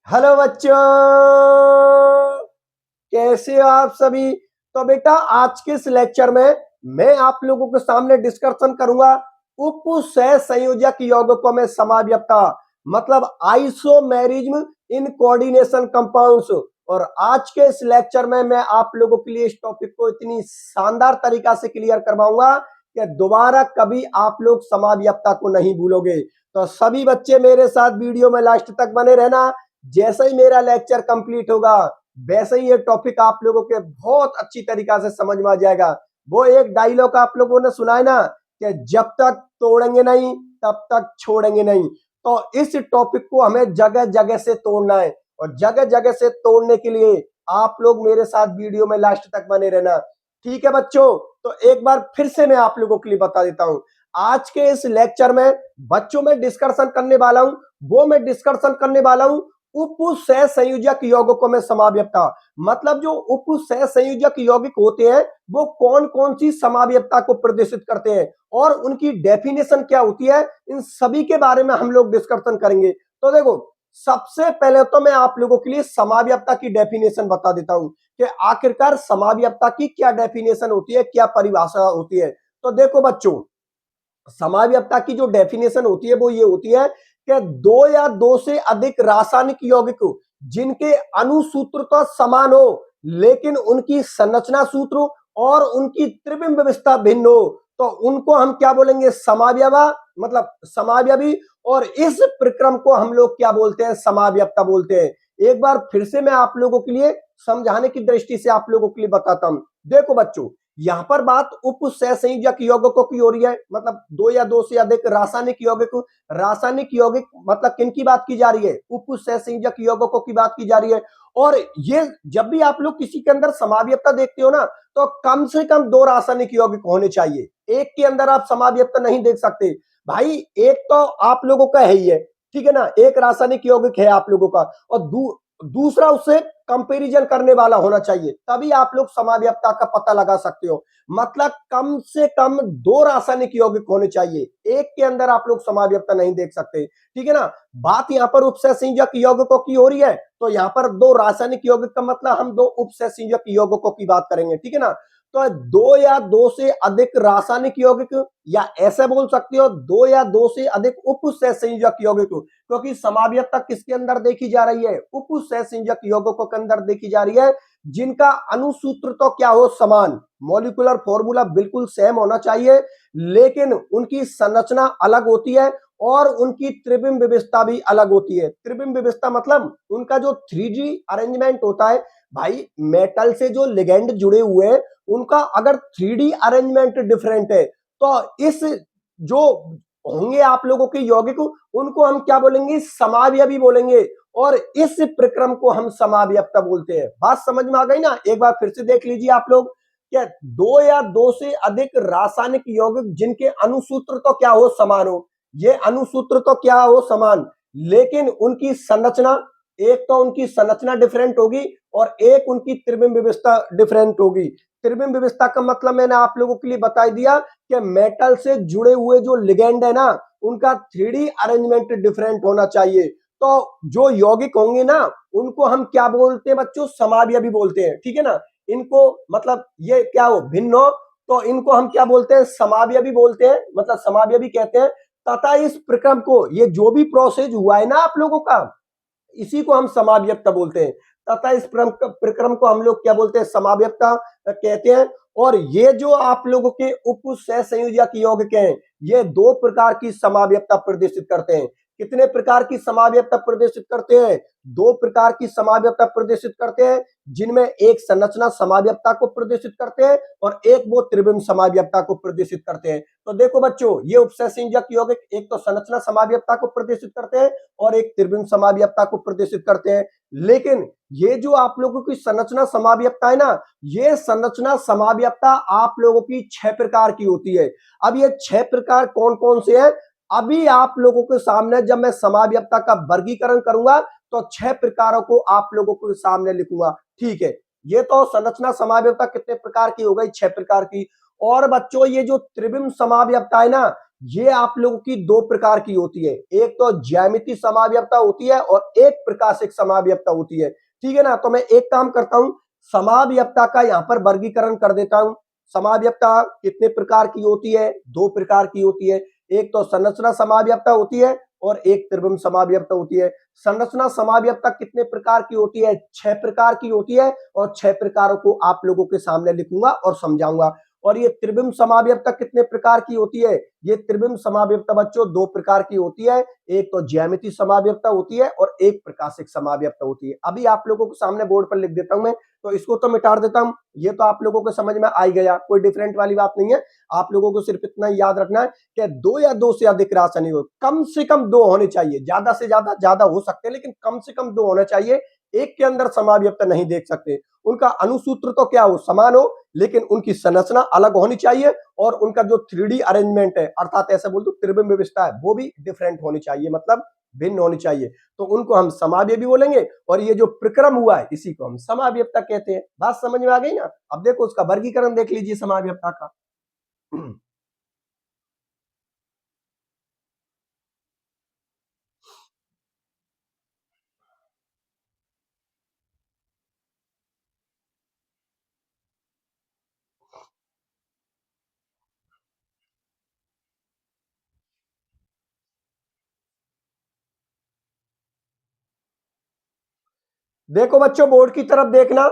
Hello बच्चों, कैसे हो आप सभी। तो बेटा आज के इस लेक्चर में मैं आप लोगों के सामने डिस्कशन करूंगा उप सह संयोजक यौगिकों में समाव्ययता, मतलब आइसोमेरिज्म इन कोऑर्डिनेशन कंपाउंड्स। और आज के इस लेक्चर में मैं आप लोगों के लिए इस टॉपिक को इतनी शानदार तरीका से क्लियर करवाऊंगा कि दोबारा कभी आप लोग समाव्ययता को नहीं भूलोगे। तो सभी बच्चे मेरे साथ वीडियो में लास्ट तक बने रहना। जैसे ही मेरा लेक्चर कंप्लीट होगा वैसे ही ये टॉपिक आप लोगों के बहुत अच्छी तरीका से समझ में आ जाएगा। वो एक डायलॉग आप लोगों ने सुना है ना कि जब तक तोड़ेंगे नहीं तब तक छोड़ेंगे नहीं। तो इस टॉपिक को हमें जगह जगह से तोड़ना है और जगह जगह से तोड़ने के लिए आप लोग मेरे साथ वीडियो में लास्ट तक बने रहना। ठीक है बच्चों, तो एक बार फिर से मैं आप लोगों के लिए बता देता हूं। आज के इस लेक्चर में बच्चों में डिस्कशन करने वाला हूं, वो मैं डिस्कशन करने वाला हूं उप सह संयोजक यौगिकों में समाव्ययता। मतलब जो उप सह संयोजक यौगिक होते हैं वो कौन कौन सी समाव्ययता को प्रदर्शित करते हैं और उनकी डेफिनेशन क्या होती है, इन सभी के बारे में हम लोग डिस्कशन करेंगे। तो देखो, सबसे पहले तो मैं आप लोगों के लिए समाव्ययता की डेफिनेशन बता देता हूं कि आखिरकार समाव्ययता की क्या डेफिनेशन होती है, क्या परिभाषा होती है। तो देखो बच्चों, समाव्ययता की जो डेफिनेशन होती है वो ये होती है कि दो या दो से अधिक रासायनिक यौगिक जिनके अणुसूत्र तो समान हो लेकिन उनकी संरचना सूत्र और उनकी त्रिविम व्यवस्था भिन्न हो तो उनको हम क्या बोलेंगे, समावयवा, मतलब समावयवी। और इस प्रक्रम को हम लोग क्या बोलते हैं, समाव्ययता बोलते हैं। एक बार फिर से मैं आप लोगों के लिए समझाने की दृष्टि से आप लोगों के लिए बताता हूं। देखो बच्चों, यहां पर बात उप सह संयोजक यौगिकों की हो रही है, मतलब दो या दो से अधिक रासायनिक यौगिक। रासायनिक यौगिक मतलब किन की बात की जा रही है, उप सह संयोजक यौगिकों की बात की जा रही है। और ये जब भी आप लोग किसी के अंदर समाव्ययता देखते हो ना तो कम से कम दो रासायनिक यौगिक होने चाहिए, एक के अंदर आप समाव्ययता नहीं देख सकते। भाई एक तो आप लोगों का है ही है, ठीक है ना, एक रासायनिक यौगिक है आप लोगों का और दूसरा उससे कंपैरिजन करने वाला होना चाहिए, तभी आप लोग समाव्ययता का पता लगा सकते हो। मतलब कम से कम दो रासायनिक यौगिक होने चाहिए, एक के अंदर आप लोग समाव्ययता नहीं देख सकते, ठीक है ना। बात यहाँ पर उपसहसंयोजक यौगिकों की हो रही है तो यहाँ पर दो रासायनिक यौगिक का मतलब हम दो उपसहसंयोजक यौगिकों की बात करेंगे, ठीक है ना। तो दो या दो से अधिक रासायनिक यौगिक, या ऐसे बोल सकते हो दो या दो से अधिक उपसहसंयोजक यौगिक, क्योंकि समाव्ययता किसके अंदर देखी जा रही है, उप सहसंयोजक यौगिकों के अंदर देखी जा रही है जिनका अणुसूत्र तो क्या हो, समान, मॉलिक्यूलर फॉर्मूला बिल्कुल सेम होना चाहिए लेकिन उनकी संरचना अलग होती है और उनकी त्रिविम व्यवस्था भी अलग होती है। त्रिविम व्यवस्था मतलब उनका जो 3D अरेंजमेंट होता है। भाई मेटल से जो लिगेंड जुड़े हुए हैं उनका अगर 3D अरेंजमेंट डिफरेंट है तो इस जो होंगे आप लोगों के यौगिक उनको हम क्या बोलेंगे, समावयवी बोलेंगे और इस प्रक्रम को हम समाव्ययता बोलते हैं। बात समझ में आ गई ना। एक बार फिर से देख लीजिए आप लोग, क्या दो या दो से अधिक रासायनिक यौगिक जिनके अणुसूत्र तो क्या हो, समान हो, ये अणुसूत्र तो क्या हो, समान, लेकिन उनकी संरचना, एक तो उनकी संरचना डिफरेंट होगी और एक उनकी त्रिविम व्यवस्था डिफरेंट होगी। त्रिविम व्यवस्था का मतलब मैंने आप लोगों के लिए बता दिया कि मेटल से जुड़े हुए जो लिगेंड है ना उनका 3D अरेंजमेंट डिफरेंट होना चाहिए। तो जो यौगिक होंगे ना उनको हम क्या बोलते हैं बच्चों, समावयवी बोलते हैं, ठीक है ना। इनको मतलब ये क्या हो, भिन्न हो तो इनको हम क्या बोलते हैं, समावयवी बोलते हैं, मतलब समावयवी कहते हैं। तथा इस प्रक्रम को, ये जो भी प्रोसेस हुआ है ना आप लोगों का, इसी को हम समाव्ययता बोलते हैं। तथा इस प्रक्रम को हम लोग क्या बोलते हैं, समाव्ययता कहते हैं। और ये जो आप लोगों के उप सह संयोजक यौगिक हैं ये दो प्रकार की समाव्ययता प्रदर्शित करते हैं। कितने प्रकार की समाव्ययता प्रदर्शित करते हैं, दो प्रकार की समाव्ययता प्रदर्शित करते हैं, जिनमें एक संरचना समाव्ययता को प्रदर्शित करते हैं और एक वो त्रिविम समाव्ययता को प्रदर्शित करते हैं। तो देखो बच्चों, ये उपसहसंयोजक यौगिक एक तो संरचना समाव्ययता को प्रदर्शित करते हैं और एक त्रिविम समाव्ययता को प्रदर्शित करते हैं। लेकिन ये जो आप लोगों की संरचना समाव्ययता है ना, ये संरचना समाव्ययता आप लोगों की 6 प्रकार की होती है। अब ये 6 प्रकार कौन कौन से हैं, अभी आप लोगों के सामने जब मैं समाव्ययता का वर्गीकरण करूंगा तो 6 प्रकारों को आप लोगों के सामने लिखूंगा, ठीक है। ये तो संरचना समाव्ययता कितने प्रकार की हो गई, 6 प्रकार की। और बच्चों ये जो त्रिविम समाव्ययता है ना, ये आप लोगों की दो प्रकार की होती है, एक तो ज्यामितीय समाव्यवस्था होती है और एक प्रकाशिक समाव्यवस्था होती है। ठीक है ना। तो मैं एक काम करता हूं, समाव्यवस्था का यहां पर वर्गीकरण कर देता हूं। समाव्यवस्था कितने प्रकार की होती है? दो प्रकार की होती है। एक तो संरचना समाव्यवस्था होती है और एक त्रिविम समाव्यवस्था होती है। संरचना समाव्यवस्था कितने प्रकार की होती है? 6 प्रकार की होती है और 6 प्रकारों को आप लोगों के सामने लिखूंगा और समझाऊंगा। और ये त्रिविम समाव्यवस्था कितने प्रकार की होती है? ये त्रिविम समाव्यवस्था बच्चों दो प्रकार की होती है, एक तो ज्यामितीय समाव्यवस्था होती है और एक प्रकाशिक समाव्यवस्था होती है। अभी आप लोगों के सामने बोर्ड पर लिख देता हूं मैं, तो इसको तो मिटा देता हूं। ये तो आप लोगों को समझ में आ ही गया, कोई डिफरेंट वाली बात नहीं है। आप लोगों को सिर्फ इतना याद रखना है कि दो या दो से अधिक राशि नहीं हो, कम से कम दो होने चाहिए। ज्यादा से ज्यादा ज्यादा हो सकते हैं, लेकिन कम से कम दो होना चाहिए। एक के अंदर समाव्यवस्था नहीं देख सकते। उनका अनुसूत्र तो क्या हो, समान हो, लेकिन उनकी संरचना अलग होनी चाहिए और उनका जो 3D अरेंजमेंट है, अर्थात ऐसा बोल दो त्रिविम व्यवस्था है, वो भी डिफरेंट होनी चाहिए, मतलब भिन्न होनी चाहिए। तो उनको हम समाव्य भी बोलेंगे और ये जो प्रक्रम हुआ है इसी को हम समाव्यवस्था कहते हैं। बात समझ में आ गई ना। अब देखो उसका वर्गीकरण देख लीजिए समाव्यवस्था का। देखो बच्चों बोर्ड की तरफ देखना।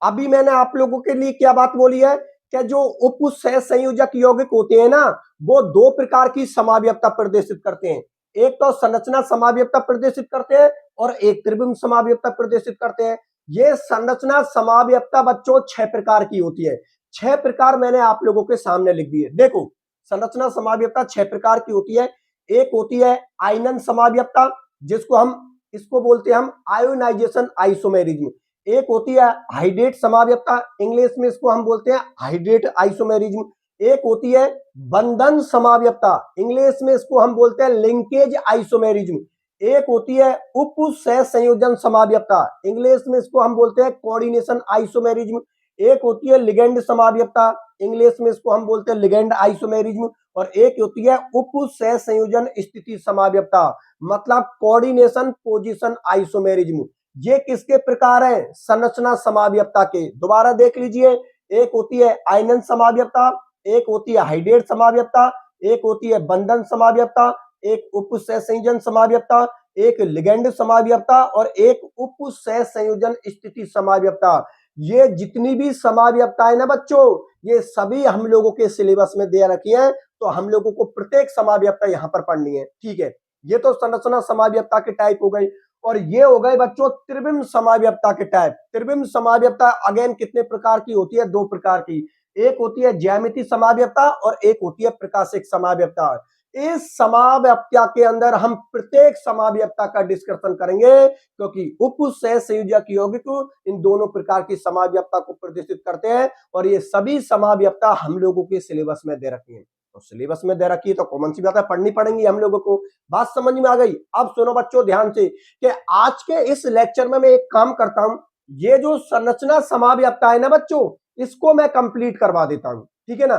अभी मैंने आप लोगों के लिए क्या बात बोली है कि जो उप सह संयोजक यौगिक होते हैं ना, वो दो प्रकार की समाव्यवस्था प्रदर्शित करते हैं। एक तो संरचना समाव्यवस्था प्रदर्शित करते हैं और एक त्रिविम समाव्यवस्था प्रदर्शित करते हैं। ये संरचना समाव्यवस्था बच्चों 6 प्रकार की होती है। 6 प्रकार मैंने आप लोगों के सामने लिख दिए। देखो संरचना समाव्यवस्था 6 प्रकार की होती है। एक होती है आयनन समाव्यवस्था, जिसको हम इसको बोलते हैं हम आयोनाइजेशन आइसोमेरिज्म। एक होती है हाइड्रेट समाव्यवस्था, इंग्लिश में इसको हम बोलते हैं हाइड्रेट आइसोमेरिज्म। एक होती है बंधन समाव्यवस्था, इंग्लिश में इसको हम बोलते हैं लिंकेज आइसोमेरिज्म। एक होती है उप सह संयोजन समाव्यवस्था, इंग्लिश में इसको हम बोलते हैं कोऑर्डिनेशन आइसोमेरिज्म। एक होती है लिगेंड समाव्यवस्था, इंग्लिश में इसको हम बोलते हैं लिगेंड आइसोमेरिज्म। और एक होती है उप सह संयोजन स्थिति समाव्यवस्था, मतलब कोऑर्डिनेशन पोजीशन आइसोमेरिज्म। ये किसके प्रकार है? संरचना समाव्यवस्था के। दोबारा देख लीजिए, एक होती है आयनन समाव्यवस्था, एक होती है हाइड्रेट समाव्यवस्था, एक होती है बंधन समाव्यवस्था, एक उप सह संयोजन समाव्यवस्था, एक लिगेंड समाव्यवस्था और एक उप सह संयोजन स्थिति समाव्यवस्था। ये जितनी भी समाव्यवस्थाएं ना बच्चों, ये सभी हम लोगों के सिलेबस में दे रखी है। तो हम लोगों को प्रत्येक समाव्यवस्था यहां पर पढ़नी है। ठीक है, ये तो संरचना समाव्यवस्था के टाइप हो गई। और ये हो गए बच्चों त्रिविम समाव्यवस्था के टाइप। त्रिविम समाव्यवस्था अगेन कितने प्रकार की होती है? दो प्रकार की। एक होती है ज्यामितीय समाव्यवस्था और एक होती है प्रकाशिक समाव्यवस्था। इस समाव्यवस्था के अंदर हम प्रत्येक समाव्यवस्था का डिस्कशन करेंगे, क्योंकि उप सह संयोजक यौगिक इन दोनों प्रकार की समाव्यवस्था को प्रदर्शित करते हैं और ये सभी समाव्यवस्था हम लोगों के सिलेबस में दे रखी है। तो सिलेबस में दे रखी है तो कॉमन सी बात है, पढ़नी पड़ेंगी हम लोगों को। बात समझ में आ गई? अब सुनो बच्चों ध्यान से कि आज के इस लेक्चर में मैं एक काम करता हूं, ये जो संरचना समाव्यवस्था है ना बच्चों, इसको मैं कंप्लीट करवा देता हूं। ठीक है ना।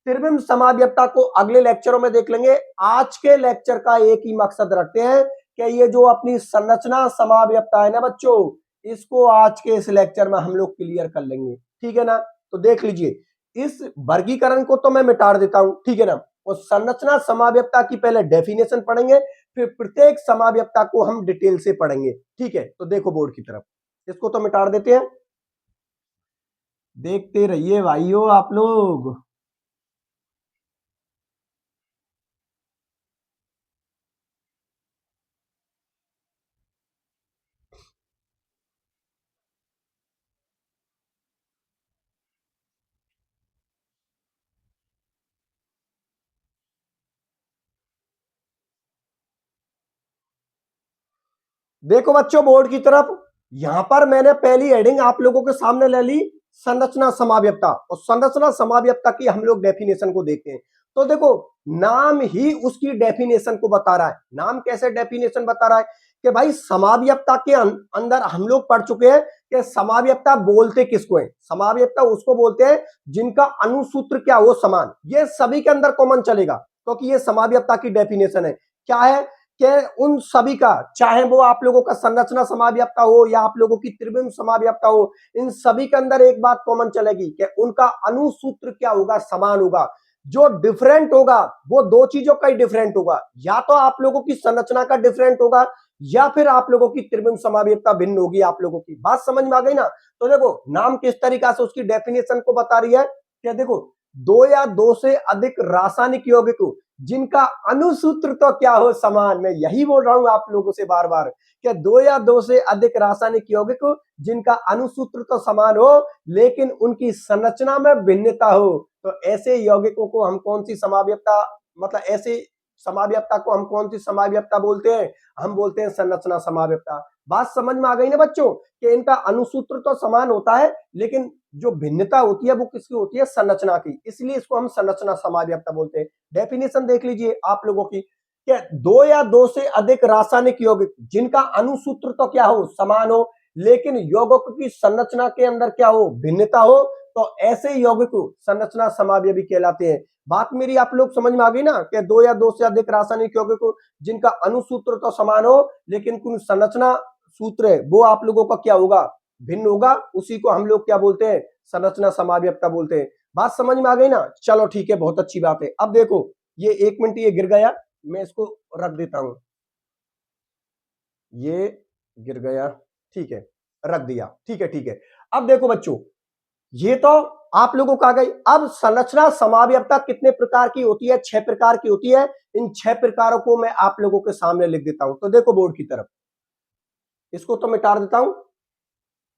त्रिविम समाव्यवस्था को अगले लेक्चरों में देख लेंगे। आज के लेक्चर का एक ही मकसद रखते हैं कि ये जो अपनी संरचना समाव्यवस्था है ना बच्चों, इसको आज के इस लेक्चर में हम लोग क्लियर कर लेंगे। ठीक है ना। तो देख लीजिए, इस वर्गीकरण को तो मैं मिटा देता हूं। ठीक है ना। और संरचना समाव्यवस्था की पहले डेफिनेशन पढ़ेंगे, फिर प्रत्येक समाव्यवस्था को हम डिटेल से पढ़ेंगे। ठीक है। तो देखो बोर्ड की तरफ, इसको तो मिटा देते हैं। देखते रहिए भाइयों आप लोग। देखो बच्चों बोर्ड की तरफ, यहां पर मैंने पहली हेडिंग आप लोगों के सामने ले ली, संरचना समाव्यवस्था। और संरचना समाव्यवस्था की हम लोग डेफिनेशन को देखते हैं। तो देखो नाम ही उसकी डेफिनेशन को बता रहा है। नाम कैसे डेफिनेशन बता रहा है कि भाई समाव्यवस्था के अंदर हम लोग पढ़ चुके हैं कि समाव्यवस्था बोलते किसको है? समाव्यवस्था उसको बोलते हैं जिनका अनुसूत्र क्या हो, समान। ये सभी के अंदर कॉमन चलेगा। क्योंकि ये समाव्यपता की डेफिनेशन है। क्या है कि उन सभी का, चाहे वो आप लोगों का संरचना समाव्यपता हो या आप लोगों की त्रिविम समाव्यपता हो, इन सभी के अंदर एक बात कॉमन चलेगी कि उनका अनुसूत्र क्या होगा, समान होगा। जो डिफरेंट होगा वो दो चीजों का ही डिफरेंट होगा, या तो आप लोगों की संरचना का डिफरेंट होगा या फिर आप लोगों की त्रिविम समाव्यपता भिन्न होगी। आप लोगों की बात समझ में आ गई ना। तो देखो नाम किस तरीका से उसकी डेफिनेशन को बता रही है कि देखो दो या दो से अधिक रासायनिक यौगिक जिनका अनुसूत्र तो क्या हो, समान। मैं यही बोल रहा हूं आप लोगों से बार बार कि दो या दो से अधिक रासायनिक यौगिक जिनका अनुसूत्र तो समान हो लेकिन उनकी संरचना में भिन्नता हो, तो ऐसे यौगिकों को हम कौन सी समाव्यपता, मतलब ऐसे समाव्यपता को हम कौन सी समाव्यपता बोलते हैं, हम बोलते हैं संरचना समाव्यपता। बात समझ में आ गई ना बच्चों कि इनका अनुसूत्र तो समान होता है लेकिन जो भिन्नता होती है वो किसकी होती है, संरचना की, इसलिए इसको हम संरचना समाव्यपता बोलते हैं। डेफिनेशन देख लीजिए आप लोगों की कि दो या दो से अधिक रासायनिक यौगिक जिनका अनुसूत्र तो क्या हो, समान हो, लेकिन यौगिक की संरचना के अंदर क्या हो, भिन्नता हो, तो ऐसे यौगिक संरचना समावयवी कहलाते हैं। बात मेरी आप लोग समझ में आ गई ना कि दो या दो से अधिक रासायनिक यौगिक जिनका अनुसूत्र तो समान हो लेकिन कुछ संरचना सूत्र है वो आप लोगों का क्या होगा, भिन्न होगा, उसी को हम लोग क्या बोलते हैं, संरचना समाव्यपता बोलते हैं। बात समझ में आ गई ना। चलो ठीक है, बहुत अच्छी बात है। अब देखो ये 1 मिनट ये गिर गया, मैं इसको रख देता हूं, ये गिर गया, ठीक है, रख दिया, ठीक है ठीक है। अब देखो बच्चों ये तो आप लोगों का आ गई। अब संरचना समाव्यपता कितने प्रकार की होती है, 6 प्रकार की होती है। इन 6 प्रकारों को मैं आप लोगों के सामने लिख देता हूं। तो देखो बोर्ड की तरफ, इसको तो मिटा देता हूं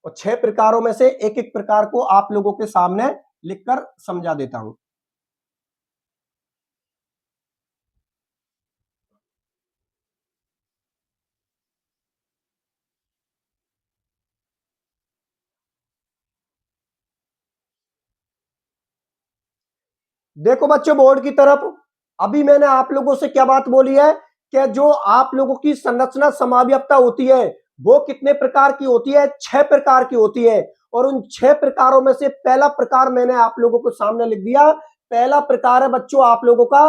और 6 प्रकारों में से एक एक प्रकार को आप लोगों के सामने लिखकर समझा देता हूं। देखो बच्चों बोर्ड की तरफ, अभी मैंने आप लोगों से क्या बात बोली है कि जो आप लोगों की संरचना समाव्यपता होती है वो कितने प्रकार की होती है, 6 प्रकार की होती है। और उन 6 प्रकारों में से पहला प्रकार मैंने आप लोगों को सामने लिख दिया। पहला प्रकार है बच्चों आप लोगों का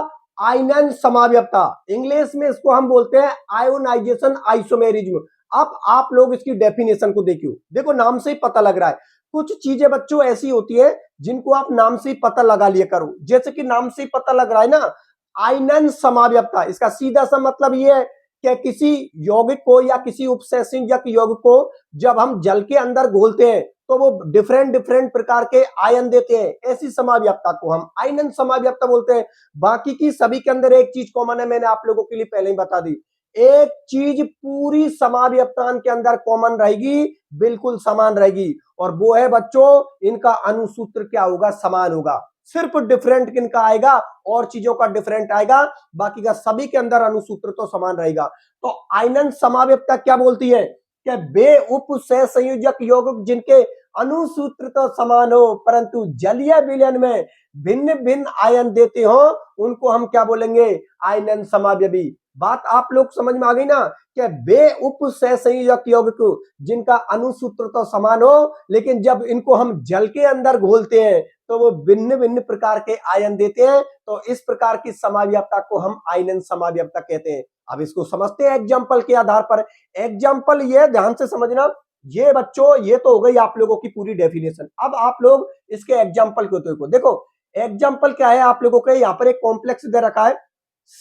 आयनन समाव्यपता, इंग्लिश में इसको हम बोलते हैं आयोनाइजेशन आइसोमेरिज्म। अब आप लोग इसकी डेफिनेशन को देखियो, देखो नाम से ही पता लग रहा है कुछ चीजें बच्चों ऐसी होती है जिनको आप नाम से ही पता लगा लिया करो। जैसे कि नाम से ही पता लग रहा है ना, आयनन समाव्यपता, इसका सीधा सा मतलब ये है कि किसी यौगिक को या किसी उपसंयोजक यौगिक को जब हम जल के अंदर घोलते हैं तो वो डिफरेंट डिफरेंट प्रकार के आयन देते हैं, ऐसी समाव्यपता को हम आयनन समाव्यपता बोलते हैं। बाकी की सभी के अंदर एक चीज कॉमन है, मैंने आप लोगों के लिए पहले ही बता दी। एक चीज पूरी समाव्यपता के अंदर कॉमन रहेगी, बिल्कुल समान रहेगी, और वो है बच्चों इनका अनुसूत्र क्या होगा, समान होगा। सिर्फ डिफरेंट किनका आएगा, और चीजों का डिफरेंट आएगा, बाकी का सभी के अंदर अनुसूत्र तो समान रहेगा। तो आयनन समाव्यपता क्या बोलती है कि वे उप सहसंयोजक यौगिक जिनके अनुसूत्र तो समान हो परंतु जलीय विलयन में भिन्न भिन्न आयन देते हो उनको हम क्या बोलेंगे, आयनन समावयवी। बात आप लोग समझ में आ गई ना कि वे उप सहसंयोजक यौगिक जिनका अनुसूत्र तो समान हो लेकिन जब इनको हम जल के अंदर घोलते हैं तो वो भिन्न भिन्न प्रकार के आयन देते हैं, तो इस प्रकार की समाव्यपता को हम आयनन समाव्यपता कहते हैं। अब इसको समझते हैं एग्जाम्पल के आधार पर। एग्जाम्पल ये ध्यान से समझना, ये बच्चों ये तो हो गई आप लोगों की पूरी डेफिनेशन। अब आप लोग इसके एग्जाम्पल को देखो। एग्जाम्पल क्या है आप लोगों के, यहाँ पर एक कॉम्प्लेक्स दे रखा है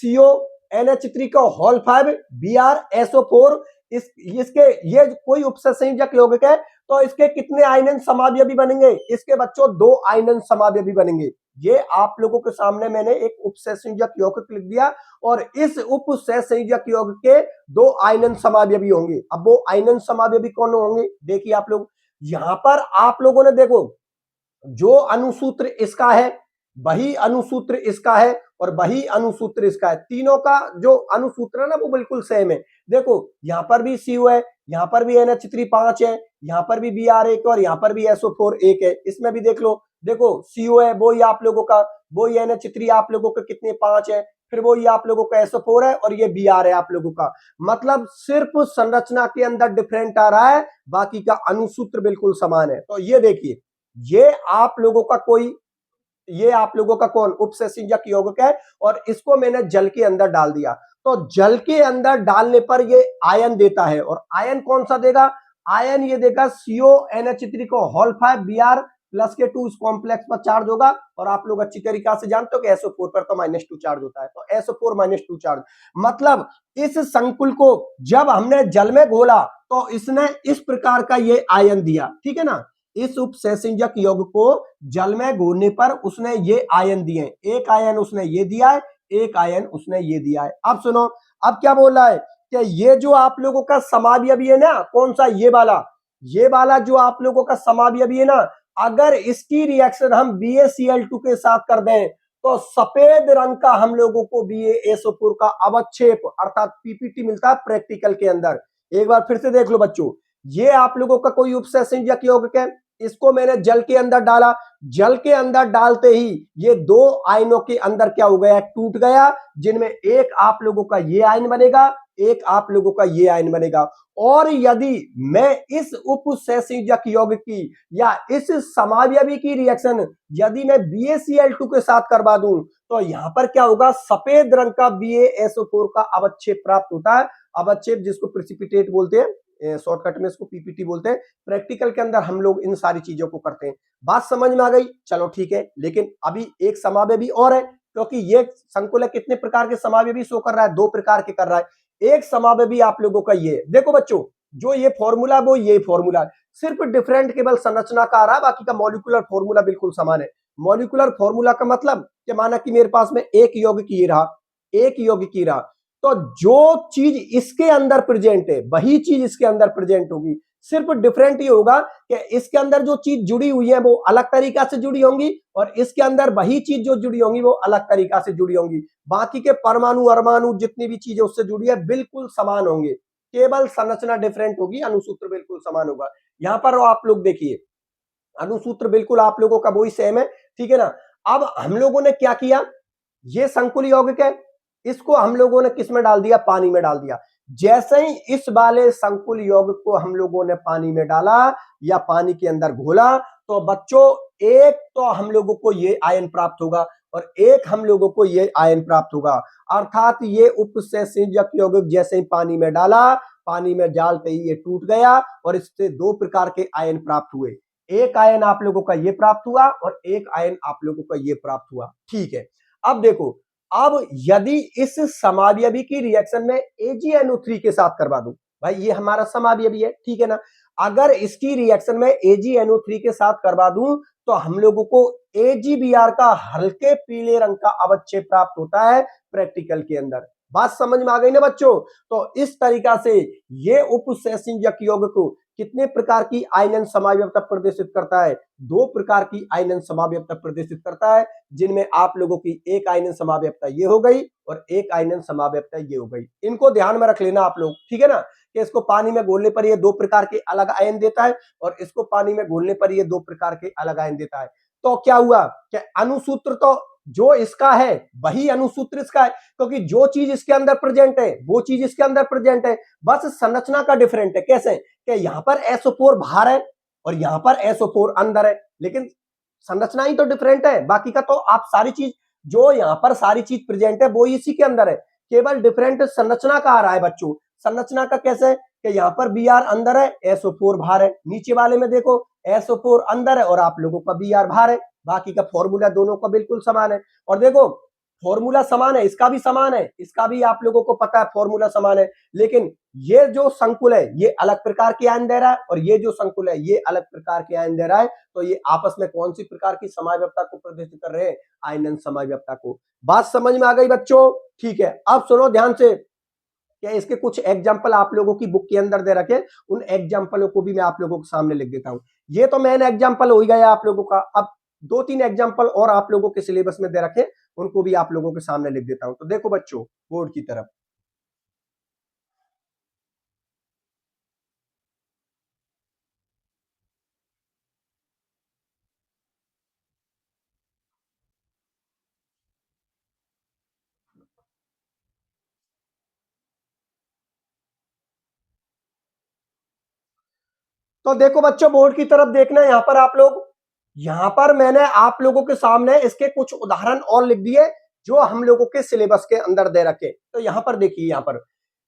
CONH3 का होल 5 BrSO4। इसके ये कोई उपसंयोजक यौगिक है तो इसके कितने आयनन समावयवी बनेंगे, इसके बच्चों 2 आयनन समावयवी बनेंगे। ये आप लोगों के सामने मैंने एक उपसंयोजक यौगिक लिख दिया और इस उपसंयोजक यौगिक के 2 आयनन समावयवी होंगे। अब वो आयनन समावयवी कौन होंगे, देखिए आप लोग यहां पर आप लोगों ने देखो जो अनुसूत्र इसका है वही अनुसूत्र इसका है और वही अनुसूत्र इसका है, तीनों का जो अनुसूत्र है ना वो बिल्कुल सेम है। देखो यहां पर भी CO है, यहां पर भी NH3 5 है, यहां पर भी Br 1 और यहां पर भी SO4 1 है। इसमें भी देख लो, देखो CO है वो ही आप लोगों का, वो ही NH3 आप लोगों के कितने 5 है, फिर वो ये आप लोगों का SO4 है और ये Br है आप लोगों का। मतलब सिर्फ संरचना के अंदर डिफरेंट आ रहा है, बाकी का अनुसूत्र बिल्कुल समान है। तो ये देखिए ये आप लोगों का कोई ये आप लोगों का कौन उपसंयोजक यौगिक है, और इसको मैंने जल के अंदर डाल दिया। तो जल के अंदर डालने पर ये आयन देता है, और आयन कौन सा देगा, आयन ये देगा CONH3 को होल 5 Br प्लस के 2 इस कॉम्प्लेक्स पर चार्ज होगा। और आप लोग अच्छी तरीका से जानते हो कि SO4 पर तो -2 चार्ज होता है, तो SO4 -2 चार्ज, मतलब इस संकुल को जब हमने जल में घोला तो इसने इस प्रकार का ये आयन दिया, ठीक है ना। इस उपसंयोजक यौगिक को जल में घोलने पर उसने ये आयन दिए, एक आयन उसने ये दिया है, एक आयन उसने ये दिया है। अब सुनो, अब क्या बोल रहा है कि ये जो आप लोगों का समावयवी है ना, कौन सा, ये वाला जो आप लोगों का समावयवी है ना, अगर इसकी रिएक्शन हम BaCl2 के साथ कर दें तो सफेद रंग का हम लोगों को BaSO4 का अवक्षेप अर्थात PPT मिलता है प्रैक्टिकल के अंदर। एक बार फिर से देख लो बच्चों, ये आप लोगों का कोई उपसंयोजक यौगिक है, इसको मैंने जल के अंदर डाला, जल के अंदर डालते ही ये दो आयनों के अंदर क्या हो गया, टूट गया, जिनमें एक आप लोगों का ये आयन बनेगा, एक आप लोगों का ये आयन बनेगा। और यदि मैं इस उपसंयोजक यौगिक की या इस समावयवी की रिएक्शन यदि मैं BaCl2 के साथ करवा दूं तो यहां पर क्या होगा, सफेद रंग का BaSO4 का अवक्षेप प्राप्त होता है। अवक्षेप जिसको प्रेसिपिटेट बोलते हैं, शॉर्टकट में इसको PPT बोलते हैं। प्रैक्टिकल के अंदर हम लोग इन सारी चीजों को करते हैं। बात समझ में आ गई, चलो ठीक है। लेकिन अभी एक समावयवी और है, क्योंकि ये संकुल कितने प्रकार के समावयवी शो कर रहा है, दो प्रकार के कर रहा है। एक समावयवी आप लोगों का ये, देखो बच्चों, जो ये फॉर्मूला वो ये फॉर्मूला, सिर्फ डिफरेंट केवल संरचना का आ रहा है, बाकी का मॉलिक्यूलर फॉर्मूला बिल्कुल समान है। मॉलिक्यूलर फॉर्मूला का मतलब कि माना कि मेरे पास में एक यौगिक ये रहा, एक यौगिक ये रहा, तो जो चीज इसके अंदर प्रेजेंट है वही चीज इसके अंदर प्रेजेंट होगी। सिर्फ डिफरेंट ये होगा कि इसके अंदर जो चीज जुड़ी हुई है वो अलग तरीका से जुड़ी होंगी, और इसके अंदर वही चीज जो जुड़ी होंगी वो अलग तरीका से जुड़ी होंगी। बाकी के परमाणु अरमाणु जितनी भी चीजें उससे जुड़ी है बिल्कुल समान होंगे, केवल संरचना डिफरेंट होगी, अनुसूत्र बिल्कुल समान होगा। यहां पर आप लोग देखिए, अनुसूत्र बिल्कुल आप लोगों का वही सेम है, ठीक है ना। अब हम लोगों ने क्या किया, ये संकुल यौगिक है, इसको हम लोगों ने किस में डाल दिया, पानी में डाल दिया। जैसे ही इस वाले संकुल यौगिक को हम लोगों ने पानी में डाला या पानी के अंदर घोला, तो बच्चों एक तो हम लोगों को ये आयन प्राप्त होगा और एक हम लोगों को ये आयन प्राप्त होगा। अर्थात ये उपसंयोजक यौगिक जैसे ही पानी में डाला, पानी में डालते ही ये टूट गया और इससे दो प्रकार के आयन प्राप्त हुए। एक आयन आप लोगों का ये प्राप्त हुआ और एक आयन आप लोगों का ये प्राप्त हुआ, ठीक है। अब देखो, अब यदि इस समावयवी की रिएक्शन में AgNO3 के साथ करवा दूं, भाई ये हमारा समावयवी है, ठीक है ना। अगर इसकी रिएक्शन में AgNO3 के साथ करवा दूं तो हम लोगों को AgBr का हल्के पीले रंग का अवक्षेप प्राप्त होता है प्रैक्टिकल के अंदर। बात समझ में आ गई ना बच्चों। तो इस तरीका से ये उपसंयोजक यौगिक को कितने प्रकार की आयनन समावयवता प्रदर्शित करता है, दो प्रकार की आयनन समावयवता प्रदर्शित करता है, जिनमें आप लोगों की एक आयनन समावयवता ये हो गई और एक आयनन समावयवता ये हो गई। इनको ध्यान में रख लेना आप लोग, ठीक है ना, कि इसको पानी में घोलने पर ये दो प्रकार के अलग आयन देता है और इसको पानी में घोलने पर ये दो प्रकार के अलग आयन देता है। तो क्या हुआ कि अनुसूत्र तो जो इसका है वही अनुसूत्र इसका है, क्योंकि जो चीज इसके अंदर प्रेजेंट है वो चीज इसके अंदर प्रेजेंट है, बस संरचना का डिफरेंट है। कैसे कि यहां पर SO4 बाहर है और यहां पर SO4 अंदर है, लेकिन संरचना ही तो डिफरेंट है। बाकी का तो आप सारी चीज, जो यहां पर सारी चीज प्रेजेंट है वो इसी के अंदर है, केवल डिफरेंट संरचना का आ रहा है बच्चों। संरचना का कैसे कि यहां पर Br अंदर है, SO4 बाहर है। नीचे वाले में देखो SO4 अंदर है और आप लोगों का Br बाहर है। बाकी का फॉर्मूला दोनों का बिल्कुल समान है। और देखो फॉर्मूला समान है, इसका भी समान है, इसका भी आप लोगों को पता है फॉर्मूला समान है, लेकिन ये जो संकुल है ये अलग प्रकार के आयन दे रहा है और ये जो संकुल है ये अलग प्रकार के आयन दे रहा है। तो ये आपस में कौन सी प्रकार की समावयवता को प्रदर्शित कर रहे हैं, आयनन समावयवता को। बात समझ में आ गई बच्चों, ठीक है। अब सुनो ध्यान से, क्या इसके कुछ एग्जाम्पल आप लोगों की बुक के अंदर दे रखे, उन एग्जाम्पलों को भी मैं आप लोगों के सामने लिख देता हूं। ये तो मेन एग्जाम्पल हो ही गया आप लोगों का। अब दो तीन एग्जाम्पल और आप लोगों के सिलेबस में दे रखे, उनको भी आप लोगों के सामने लिख देता हूं। तो देखो बच्चों बोर्ड की तरफ, तो देखो बच्चों बोर्ड की तरफ देखना है। यहां पर आप लोग यहां पर मैंने आप लोगों के सामने इसके कुछ उदाहरण और लिख दिए जो हम लोगों के सिलेबस के अंदर दे रखे। तो यहां पर देखिए,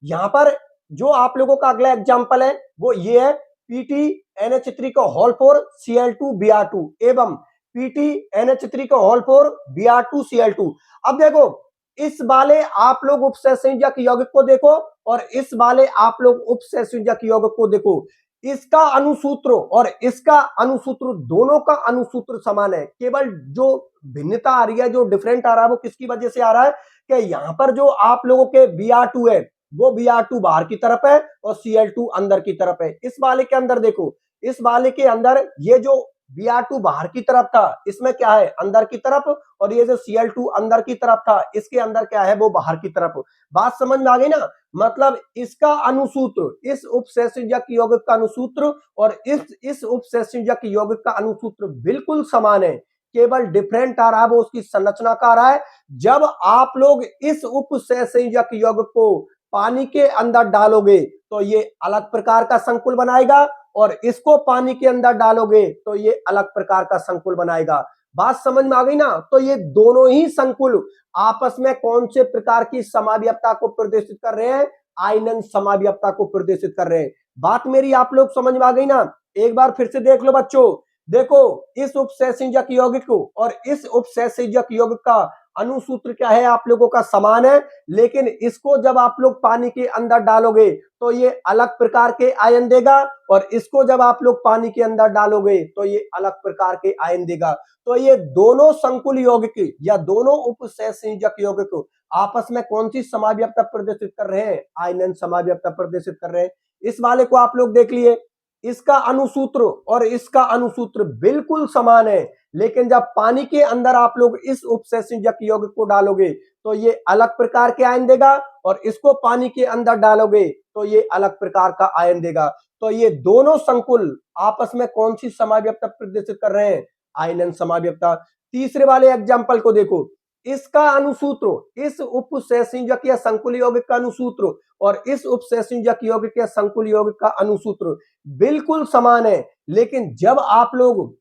यहां पर जो आप लोगों का अगला एग्जाम्पल है वो ये है, पीटी NH3 का होल 4 Cl2Br2 एवं पीटी NH3 का होल 4 Br2 Cl2। अब देखो, इस वाले आप लोग उपसहसंयोजक यौगिक को देखो और इस वाले आप लोग उपसहसंयोजक यौगिक को देखो। इसका अनुसूत्र और इसका अनुसूत्र, दोनों का अनुसूत्र समान है। केवल जो भिन्नता आ रही है, जो डिफरेंट आ रहा है, वो किसकी वजह से आ रहा है कि यहां पर जो आप लोगों के Br2 है वो Br2 बाहर की तरफ है और Cl2 अंदर की तरफ है। इस वाले के अंदर देखो, इस वाले के अंदर ये जो Br2 बाहर की तरफ था, इसमें क्या है, अंदर की तरफ, और ये जो Cl2 अंदर की तरफ था, इसके अंदर क्या है, वो बाहर की तरफ। बात समझ में आ गई ना? मतलब इसका अनुसूत्र, इस उपसहसंयोजक यौगिक का अनुसूत्र और इस उपसहसंयोजक यौगिक का अनुसूत्र बिल्कुल समान है। केवल डिफरेंट आ रहा है वो उसकी संरचना का आ रहा है। जब आप लोग इस उपसहसंयोजक यौगिक को पानी के अंदर डालोगे तो ये अलग प्रकार का संकुल बनाएगा, और इसको पानी के अंदर डालोगे तो ये अलग प्रकार का संकुल बनाएगा। बात समझ में आ गई ना? तो ये दोनों ही संकुल आपस में कौन से प्रकार की समावयवता को प्रदर्शित कर रहे हैं? आयनन समावयवता को प्रदर्शित कर रहे हैं। बात मेरी आप लोग समझ में आ गई ना? एक बार फिर से देख लो बच्चों। देखो, इस उपसहसंयोजक यौगिक को और इस उपसहसंयोजक यौगिक का अनुसूत्र क्या है, आप लोगों का समान है, लेकिन इसको जब आप लोग पानी के अंदर डालोगे तो ये अलग प्रकार के आयन देगा, और इसको जब आप लोग पानी के अंदर डालोगे तो ये अलग प्रकार के आयन देगा। तो ये दोनों संकुल यौगिक या दोनों उपसहसंयोजक यौगिक आपस में कौन सी समावयवता प्रदर्शित कर रहे हैं? आयनन समावयवता प्रदर्शित कर रहे हैं। इस वाले को आप लोग देख लिए, इसका अनुसूत्र और इसका अनुसूत्र बिल्कुल समान है, लेकिन जब पानी के अंदर आप लोग इस उपसहसंयोजक यौगिक को डालोगे तो ये अलग प्रकार के आयन देगा, और इसको पानी के अंदर डालोगे तो ये अलग प्रकार का आयन देगा। तो ये दोनों संकुल आपस में कौन सी समावयवता प्रदर्शित कर रहे हैं? आयनन समावयवता। तीसरे वाले एग्जाम्पल को देखो, इसका अनुसूत्र, इस उपसहसंयोजक या संकुल यौगिक का अनुसूत्र और इस उपसहसंयोजक यौगिक या संकुल यौगिक का अनुसूत्र बिल्कुल समान है, लेकिन जब आप लोग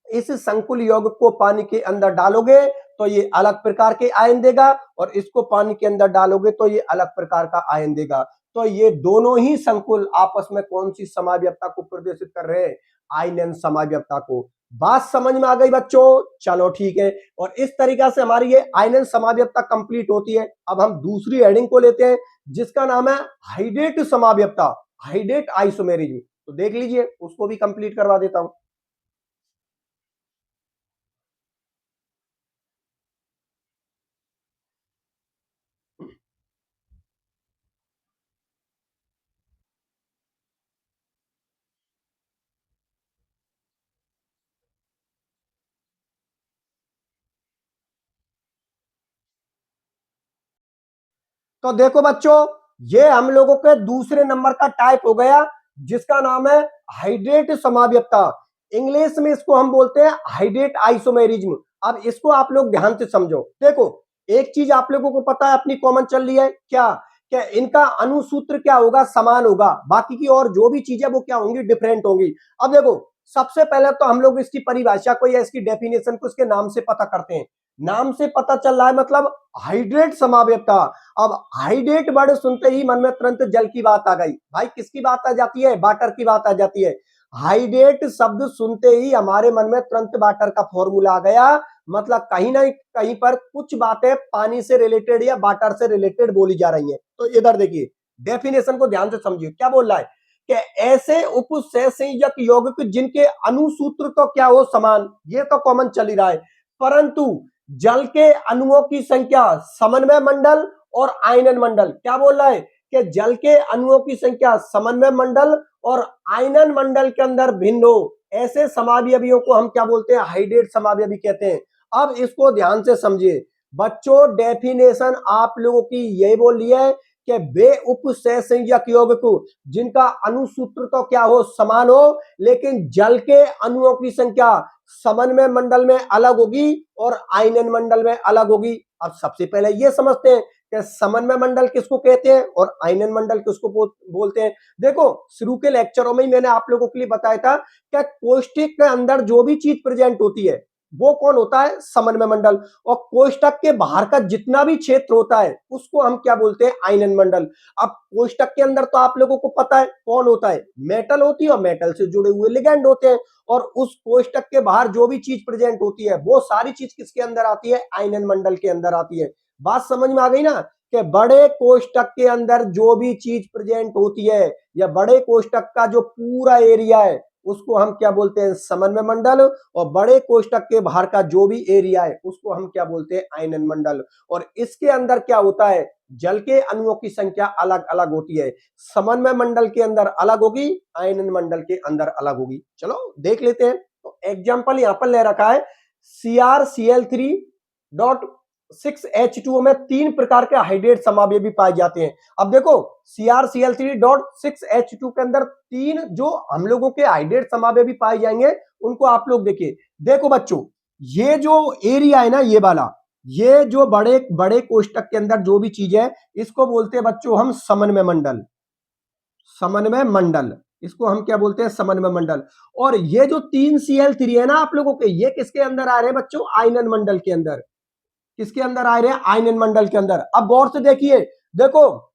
इस संकुल यौगिक को पानी के अंदर डालोगे तो ये अलग प्रकार के आयन देगा, और इसको पानी के अंदर डालोगे तो ये अलग प्रकार का आयन देगा। तो ये दोनों ही संकुल आपस में कौन सी समावयवता को प्रदर्शित कर रहे हैं? आयनन समावयवता को। बात समझ में आ गई बच्चों? चलो ठीक है। और इस तरीका से हमारी ये आयनन समावयवता कंप्लीट होती है। अब हम दूसरी हेडिंग को लेते हैं जिसका नाम है हाइड्रेट समावयवता, हाइड्रेट आइसोमेरिज्म। तो देख लीजिए, उसको भी कंप्लीट करवा देता हूं। तो देखो बच्चों, ये हम लोगों के दूसरे नंबर का टाइप हो गया जिसका नाम है हाइड्रेट समावयवता। इंग्लिश में इसको हम बोलते हैं हाइड्रेट आइसोमेरिज्म। अब इसको आप लोग ध्यान से समझो। देखो, एक चीज आप लोगों को पता है, अपनी कॉमन चल रही है क्या, कि इनका अनुसूत्र क्या होगा, समान होगा, बाकी की और जो भी चीजें वो क्या होंगी, डिफरेंट होंगी। अब देखो, सबसे पहले तो हम लोग इसकी परिभाषा को या इसकी डेफिनेशन को इसके नाम से पता करते हैं। नाम से पता चल रहा है, मतलब हाइड्रेट समावयवता। अब हाइड्रेट वर्ड सुनते ही मन में तुरंत जल की बात आ गई। भाई किसकी बात आ जाती है? वाटर की बात आ जाती है। हाइड्रेट शब्द सुनते ही हमारे मन में तुरंत वाटर का फॉर्मूला आ गया। मतलब कहीं ना कहीं पर कुछ बातें पानी से रिलेटेड या वाटर से रिलेटेड बोली जा रही हैं। तो इधर देखिए, डेफिनेशन को ध्यान से समझिए, क्या बोल रहा है कि ऐसे उपसहसंयोजक यौगिक जिनके अनुसूत्र तो क्या हो, समान, ये तो कॉमन चल ही रहा है, परंतु जल के अणुओं की संख्या, समन्वय मंडल और आयनन मंडल, क्या बोल रहा है कि जल के अणुओं की संख्या समन्वय मंडल और आयनन मंडल के अंदर भिन्न हो, ऐसे समावयवियों को हम क्या बोलते हैं? हाइड्रेट समावयवी कहते हैं। अब इसको ध्यान से समझिए बच्चों, डेफिनेशन आप लोगों की यही बोल रही है कि वे उपसहसंयोजक यौगिक जिनका अनुसूत्र तो क्या हो, समान हो, लेकिन जल के अणुओं की संख्या समन्वय मंडल में अलग होगी और आयनन मंडल में अलग होगी। अब सबसे पहले ये समझते हैं कि समन्वय मंडल किसको कहते हैं और आयनन मंडल किसको बोलते हैं। देखो शुरू के लेक्चरों में ही मैंने आप लोगों के लिए बताया था कि कोष्ठक के अंदर जो भी चीज प्रेजेंट होती है वो कौन होता है, समन्वय मंडल। और कोष्ठक के बाहर का जितना भी क्षेत्र होता है उसको हम क्या बोलते हैं, आयनन मंडल। अब कोष्ठक के अंदर तो आप लोगों को पता है कौन होता है, मेटल होती है और मेटल से जुड़े हुए लिगेंड होते हैं। और उस कोष्ठक के बाहर जो भी चीज प्रेजेंट होती है वो सारी चीज किसके अंदर आती है, आयनन मंडल के अंदर आती है। बात समझ में आ गई ना, कि बड़े कोष्ठक के अंदर जो भी चीज प्रेजेंट होती है या बड़े कोष्ठक का जो पूरा एरिया है उसको हम क्या बोलते हैं, समन्वय मंडल। और बड़े कोष्ठक के बाहर का जो भी एरिया है उसको हम क्या बोलते हैं, आयनन मंडल। और इसके अंदर क्या होता है, जल के अणुओं की संख्या अलग अलग होती है। समन्वय मंडल के अंदर अलग होगी, आयनन मंडल के अंदर अलग होगी। चलो देख लेते हैं। तो एग्जाम्पल यहां पर ले रखा है, CrCl3.6H2O में 3 प्रकार के हाइड्रेट समावयवी पाए जाते हैं। अब देखो CrCl3.6H2 के अंदर 3 जो हम लोगों के हाइड्रेट समावयवी पाए जाएंगे उनको आप लोग देखिए। देखो बच्चों, ये जो एरिया है ना, ये वाला, ये जो बड़े बड़े कोष्ठक के अंदर जो भी चीज है इसको बोलते हैं बच्चों हम समन्वय मंडल। समन्वय मंडल, इसको हम क्या बोलते हैं, समन्वय मंडल। और ये जो 3Cl3 है ना आप लोगों के, ये किसके अंदर आ रहे हैं बच्चों, आयनन मंडल के अंदर। किसके अंदर आ रहे हैं, आयनन मंडल के अंदर। अब गौर से देखिए, देखो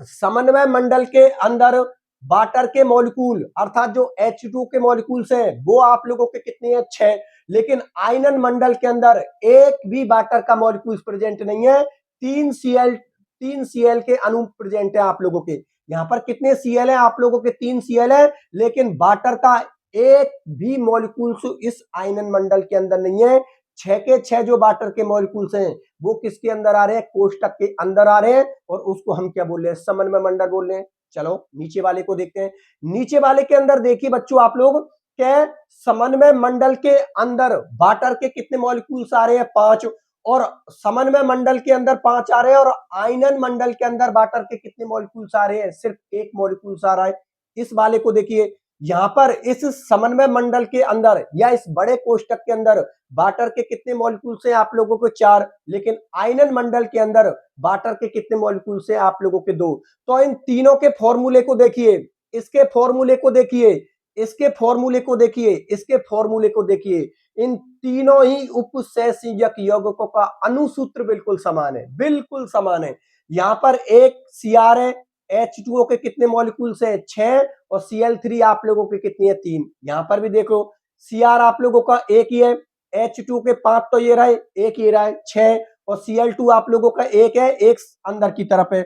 समन्वय मंडल के अंदर वाटर के मॉलिक्यूल अर्थात जो H2 के मॉलिक्यूल्स हैं वो आप लोगों के कितने हैं, 6। लेकिन आयनन मंडल के अंदर एक भी वाटर का मॉलिक्यूल प्रेजेंट नहीं है। 3Cl के अणु प्रेजेंट है आप लोगों के। यहां पर कितने Cl है आप लोगों के, 3Cl है। लेकिन वाटर का एक भी मॉलिक्यूल इस आयनन मंडल के अंदर नहीं है। 6 के 6 जो वाटर के मॉलिक्यूल्स हैं वो किसके अंदर आ रहे हैं, कोष्ठक के अंदर आ रहे हैं। और उसको हम क्या बोल रहे हैं, समन्वय मंडल बोल रहे हैं। चलो नीचे वाले को देखते हैं। नीचे वाले के अंदर देखिए बच्चों आप लोग, क्या समन्वय मंडल के अंदर वाटर के कितने मॉलिक्यूल्स आ रहे हैं, 5। और समन्वय मंडल के अंदर 5 आ रहे हैं। और आयनन मंडल के अंदर वाटर के कितने मॉलिक्यूल्स आ रहे हैं, सिर्फ 1 मॉलिक्यूल्स आ रहा है। इस वाले को देखिए, यहां पर इस समन्वय मंडल के अंदर या इस बड़े कोष्ठक के अंदर वाटर के कितने मॉलिक्यूल्स हैं आप लोगों को, 4। लेकिन आयनन मंडल के अंदर वाटर के कितने मॉलिक्यूल्स हैं आप लोगों के, 2। तो इन तीनों के फॉर्मूले को देखिए, इसके फॉर्मूले को देखिए, इसके फॉर्मूले को देखिए, इसके फॉर्मूले को देखिए। इन तीनों ही उपसहसंयोजक यौगिकों का अनुसूत्र बिल्कुल समान है, बिल्कुल समान है। यहां पर एक Cr है, H2O के कितने मॉलिक्यूल्स है, 6। और Cl3 आप लोगों के कितनी है, 3। यहां पर भी देखो Cr आप लोगों का एक ही है, H2 के 5 तो ये रहे, एक ही रहा है, 6। और Cl2 आप लोगों का एक है, एक अंदर की तरफ है,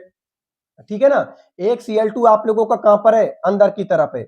ठीक है ना। एक Cl2 आप लोगों का कहां पर है, अंदर की तरफ है।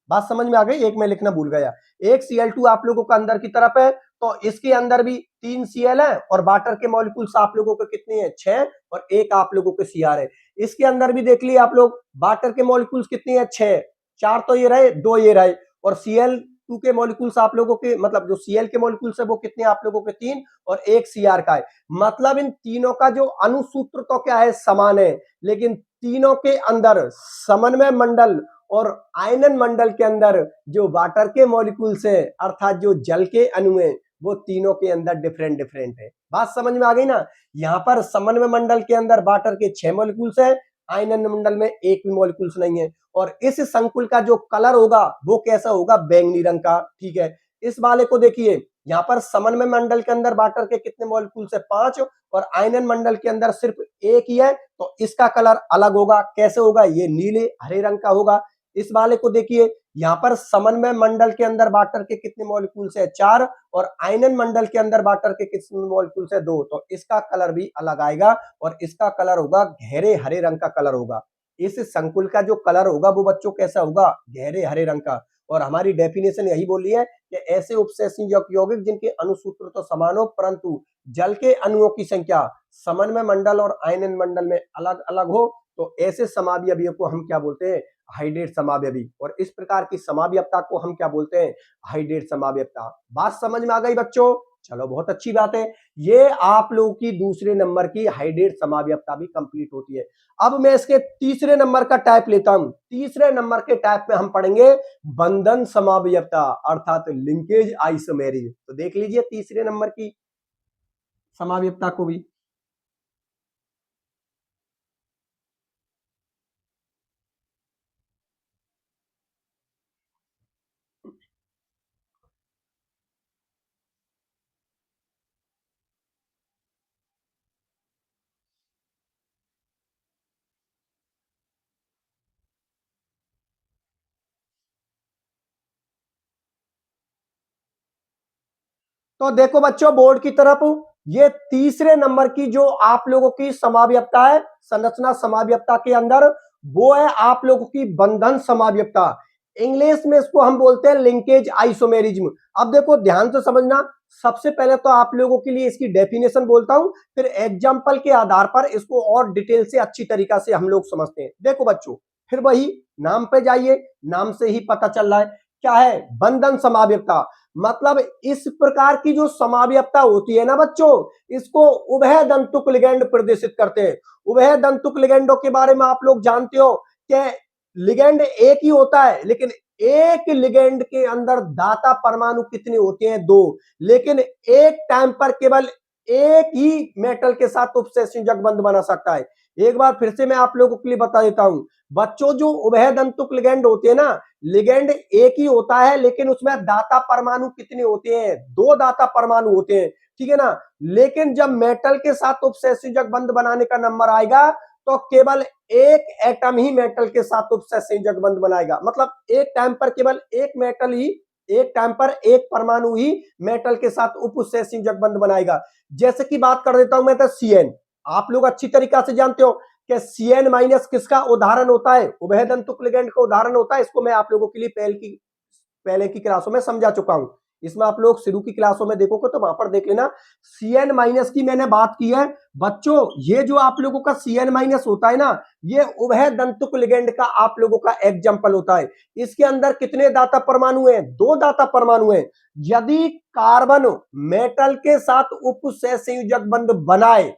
बात समझ में आ गई, एक मैं लिखना भूल गया। एक Cl2 आप लोगों का अंदर की तरफ है, तो इसके अंदर भी 3 Cl है। और वाटर के मॉलिक्यूल्स आप लोगों के कितने हैं, 6। और एक आप लोगों के Cr है। इसके अंदर भी देख लिए आप लोग, वाटर के मॉलिक्यूल्स कितने हैं, 6। 4 तो ये रहे, 2 ये रहे। और Cl2 के मॉलिक्यूल्स आप लोगों के, मतलब जो Cl के मॉलिक्यूल्स है वो कितने आप लोगों के, 3। और एक Cr का है। मतलब इन तीनों का जो अनुसूत्र तो क्या है, समान है। लेकिन तीनों के अंदर समन्वय मंडल और आयनन मंडल के अंदर जो वाटर के मॉलिक्यूल्स है अर्थात जो जल के अणु है वो तीनों के अंदर डिफरेंट डिफरेंट है। बात समझ में आ गई ना। यहां पर समन्वय मंडल के अंदर वाटर के 6 मॉलिक्यूल्स है, आयनन मंडल में एक भी मॉलिक्यूल्स नहीं है। और इस संकुल का जो कलर होगा वो कैसा होगा, बैंगनी रंग का, ठीक है। इस वाले को देखिए, यहां पर समन्वय मंडल के अंदर वाटर के कितने मॉलिक्यूल्स है, 5। और आयनन मंडल के अंदर सिर्फ एक ही है, तो इसका कलर अलग होगा। कैसे होगा, ये नीले हरे रंग का होगा। इस वाले को देखिए, यहां पर समन्वय मंडल के अंदर वाटर के कितने मॉलिक्यूल्स है, 4। और आयनन मंडल के अंदर वाटर के कितने मॉलिक्यूल्स है, 2। तो इसका कलर भी अलग आएगा और इसका कलर होगा गहरे हरे रंग का कलर होगा। इस संकुल का जो कलर होगा वो बच्चों कैसा होगा, गहरे हरे रंग का। और हमारी डेफिनेशन यही बोली है कि ऐसे उपसहसंयोजक यौगिक जिनके अणुसूत्र तो समान हो परंतु जल के अणुओं की संख्या समन्वय मंडल और आयनन मंडल में अलग अलग हो, तो ऐसे समावयवियों को हम क्या बोलते हैं, हाइड्रेट समावयवी। और इस प्रकार की समावयवता को हम क्या बोलते हैं, हाइड्रेट समावयवता। बात समझ में आ गई बच्चों, चलो बहुत अच्छी बात है। ये आप लोगों की दूसरे नंबर की हाइड्रेट समावयवता भी कंप्लीट होती है। अब मैं इसके तीसरे नंबर का टाइप लेता हूं। तीसरे नंबर के टाइप में हम पढ़ेंगे बंधन समावयवता अर्थात लिंकेज आइसोमेरिज। तो देख लीजिए तीसरे नंबर की समावयवता को भी। तो देखो बच्चों बोर्ड की तरफ, ये तीसरे नंबर की जो आप लोगों की समाव्यपता है संरचना समाव्यपता के अंदर, वो है आप लोगों की बंधन समाव्यपता। इंग्लिश में इसको हम बोलते हैं लिंकेज आइसोमेरिज्म। अब देखो ध्यान से समझना, सबसे पहले तो आप लोगों के लिए इसकी डेफिनेशन बोलता हूं, फिर एग्जाम्पल के आधार पर इसको और डिटेल से अच्छी तरीका से हम लोग समझते हैं। देखो बच्चों, फिर वही नाम पे जाइए, नाम से ही पता चल रहा है क्या है बंधन समाव्यपता। मतलब इस प्रकार की जो समाव्यपता होती है ना बच्चों, इसको उभय दंतुक लिगेंड प्रदर्शित करते हैं। उभय दंतुक लिगेंडों के बारे में आप लोग जानते हो कि लिगेंड एक ही होता है, लेकिन एक लिगेंड के अंदर दाता परमाणु कितने होते हैं? दो। लेकिन एक टाइम पर केवल एक ही मेटल के साथ उपसंयोजक बंध बना सकता है। एक बार फिर से मैं आप लोगों के लिए बता देता हूं बच्चों, जो उभय दंतुक लिगेंड होते हैं ना, लिगेंड एक ही होता है, लेकिन उसमें दाता परमाणु कितने होते हैं? दो दाता परमाणु होते हैं, ठीक है ना। लेकिन जब मेटल के साथ उपसंयोजक बंध बनाने का नंबर आएगा तो केवल एक एटम ही मेटल के साथ उपसंयोजक बंध बनाएगा। मतलब एक टाइम पर केवल एक मेटल ही, एक टाइम पर एक परमाणु ही मेटल के साथ उपसंयोजक बंध बनाएगा। जैसे कि बात कर देता हूं मैं तो सीएन, आप लोग अच्छी तरीका से जानते हो कि सीएन माइनस किसका उदाहरण होता है? उभय दंतुक लिगेंड का उदाहरण होता है। इसको मैं आप लोगों के लिए पहले की क्लासों में समझा चुका हूं। इसमें आप लोग शुरू की क्लासों में देखोगे तो वहां पर देख लेना, सीएन माइनस की मैंने बात की है बच्चों। ये जो आप लोगों का सीएन माइनस होता है ना, ये उभय दंतुक लिगेंड का आप लोगों का एग्जाम्पल होता है। इसके अंदर कितने दाता परमाणु हैं? दो दाता परमाणु हैं। यदि कार्बन मेटल के साथ उपसंयोजक बंध बनाए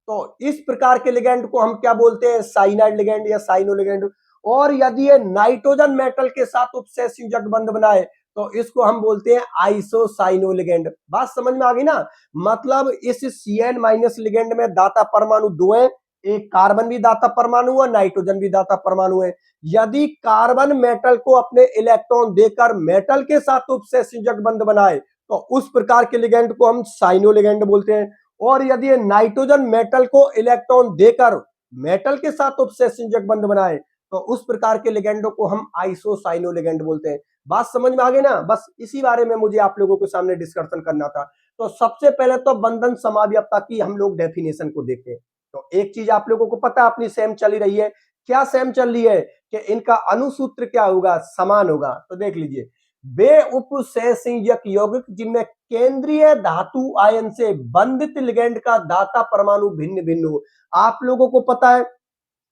तो इस प्रकार के लिगेंड को हम क्या बोलते हैं? साइनाइड लिगेंड या साइनो लिगेंड। और यदि ये नाइट्रोजन मेटल के साथ उपसंयोजक बंध बनाए तो इसको हम बोलते हैं आइसोसाइनो लिगेंड। बात समझ में आ गई ना? मतलब इस सीएन माइनस लिगेंड में दाता परमाणु दो है, एक कार्बन भी दाता परमाणु है, नाइट्रोजन भी दाता परमाणु है। यदि कार्बन मेटल को अपने इलेक्ट्रॉन देकर मेटल के साथ उपसंयोजक बंध बनाए तो उस प्रकार के लिगेंड को हम साइनो लिगेंड बोलते हैं। और यदि नाइट्रोजन मेटल को इलेक्ट्रॉन देकर मेटल के साथ उपसंयोजक बंध बनाए तो उस प्रकार के लिगेंडों को हम आइसोसाइनो लिगेंड बोलते हैं। बात समझ में आ गई ना? बस इसी बारे में मुझे आप लोगों के सामने डिस्कशन करना था। तो सबसे पहले तो बंधन समाव्यपता की हम लोग डेफिनेशन को देखते हैं। तो एक चीज आप लोगों को पता है, अपनी सेम चली रही है। क्या सेम चल रही है? कि इनका अनुसूत्र क्या होगा? समान होगा। तो देख लीजिए, वे उपसंयोजक यौगिक जिनमें केंद्रीय धातु आयन से बंधित लिगेंड का दाता परमाणु भिन्न भिन्न हो। आप लोगों को पता है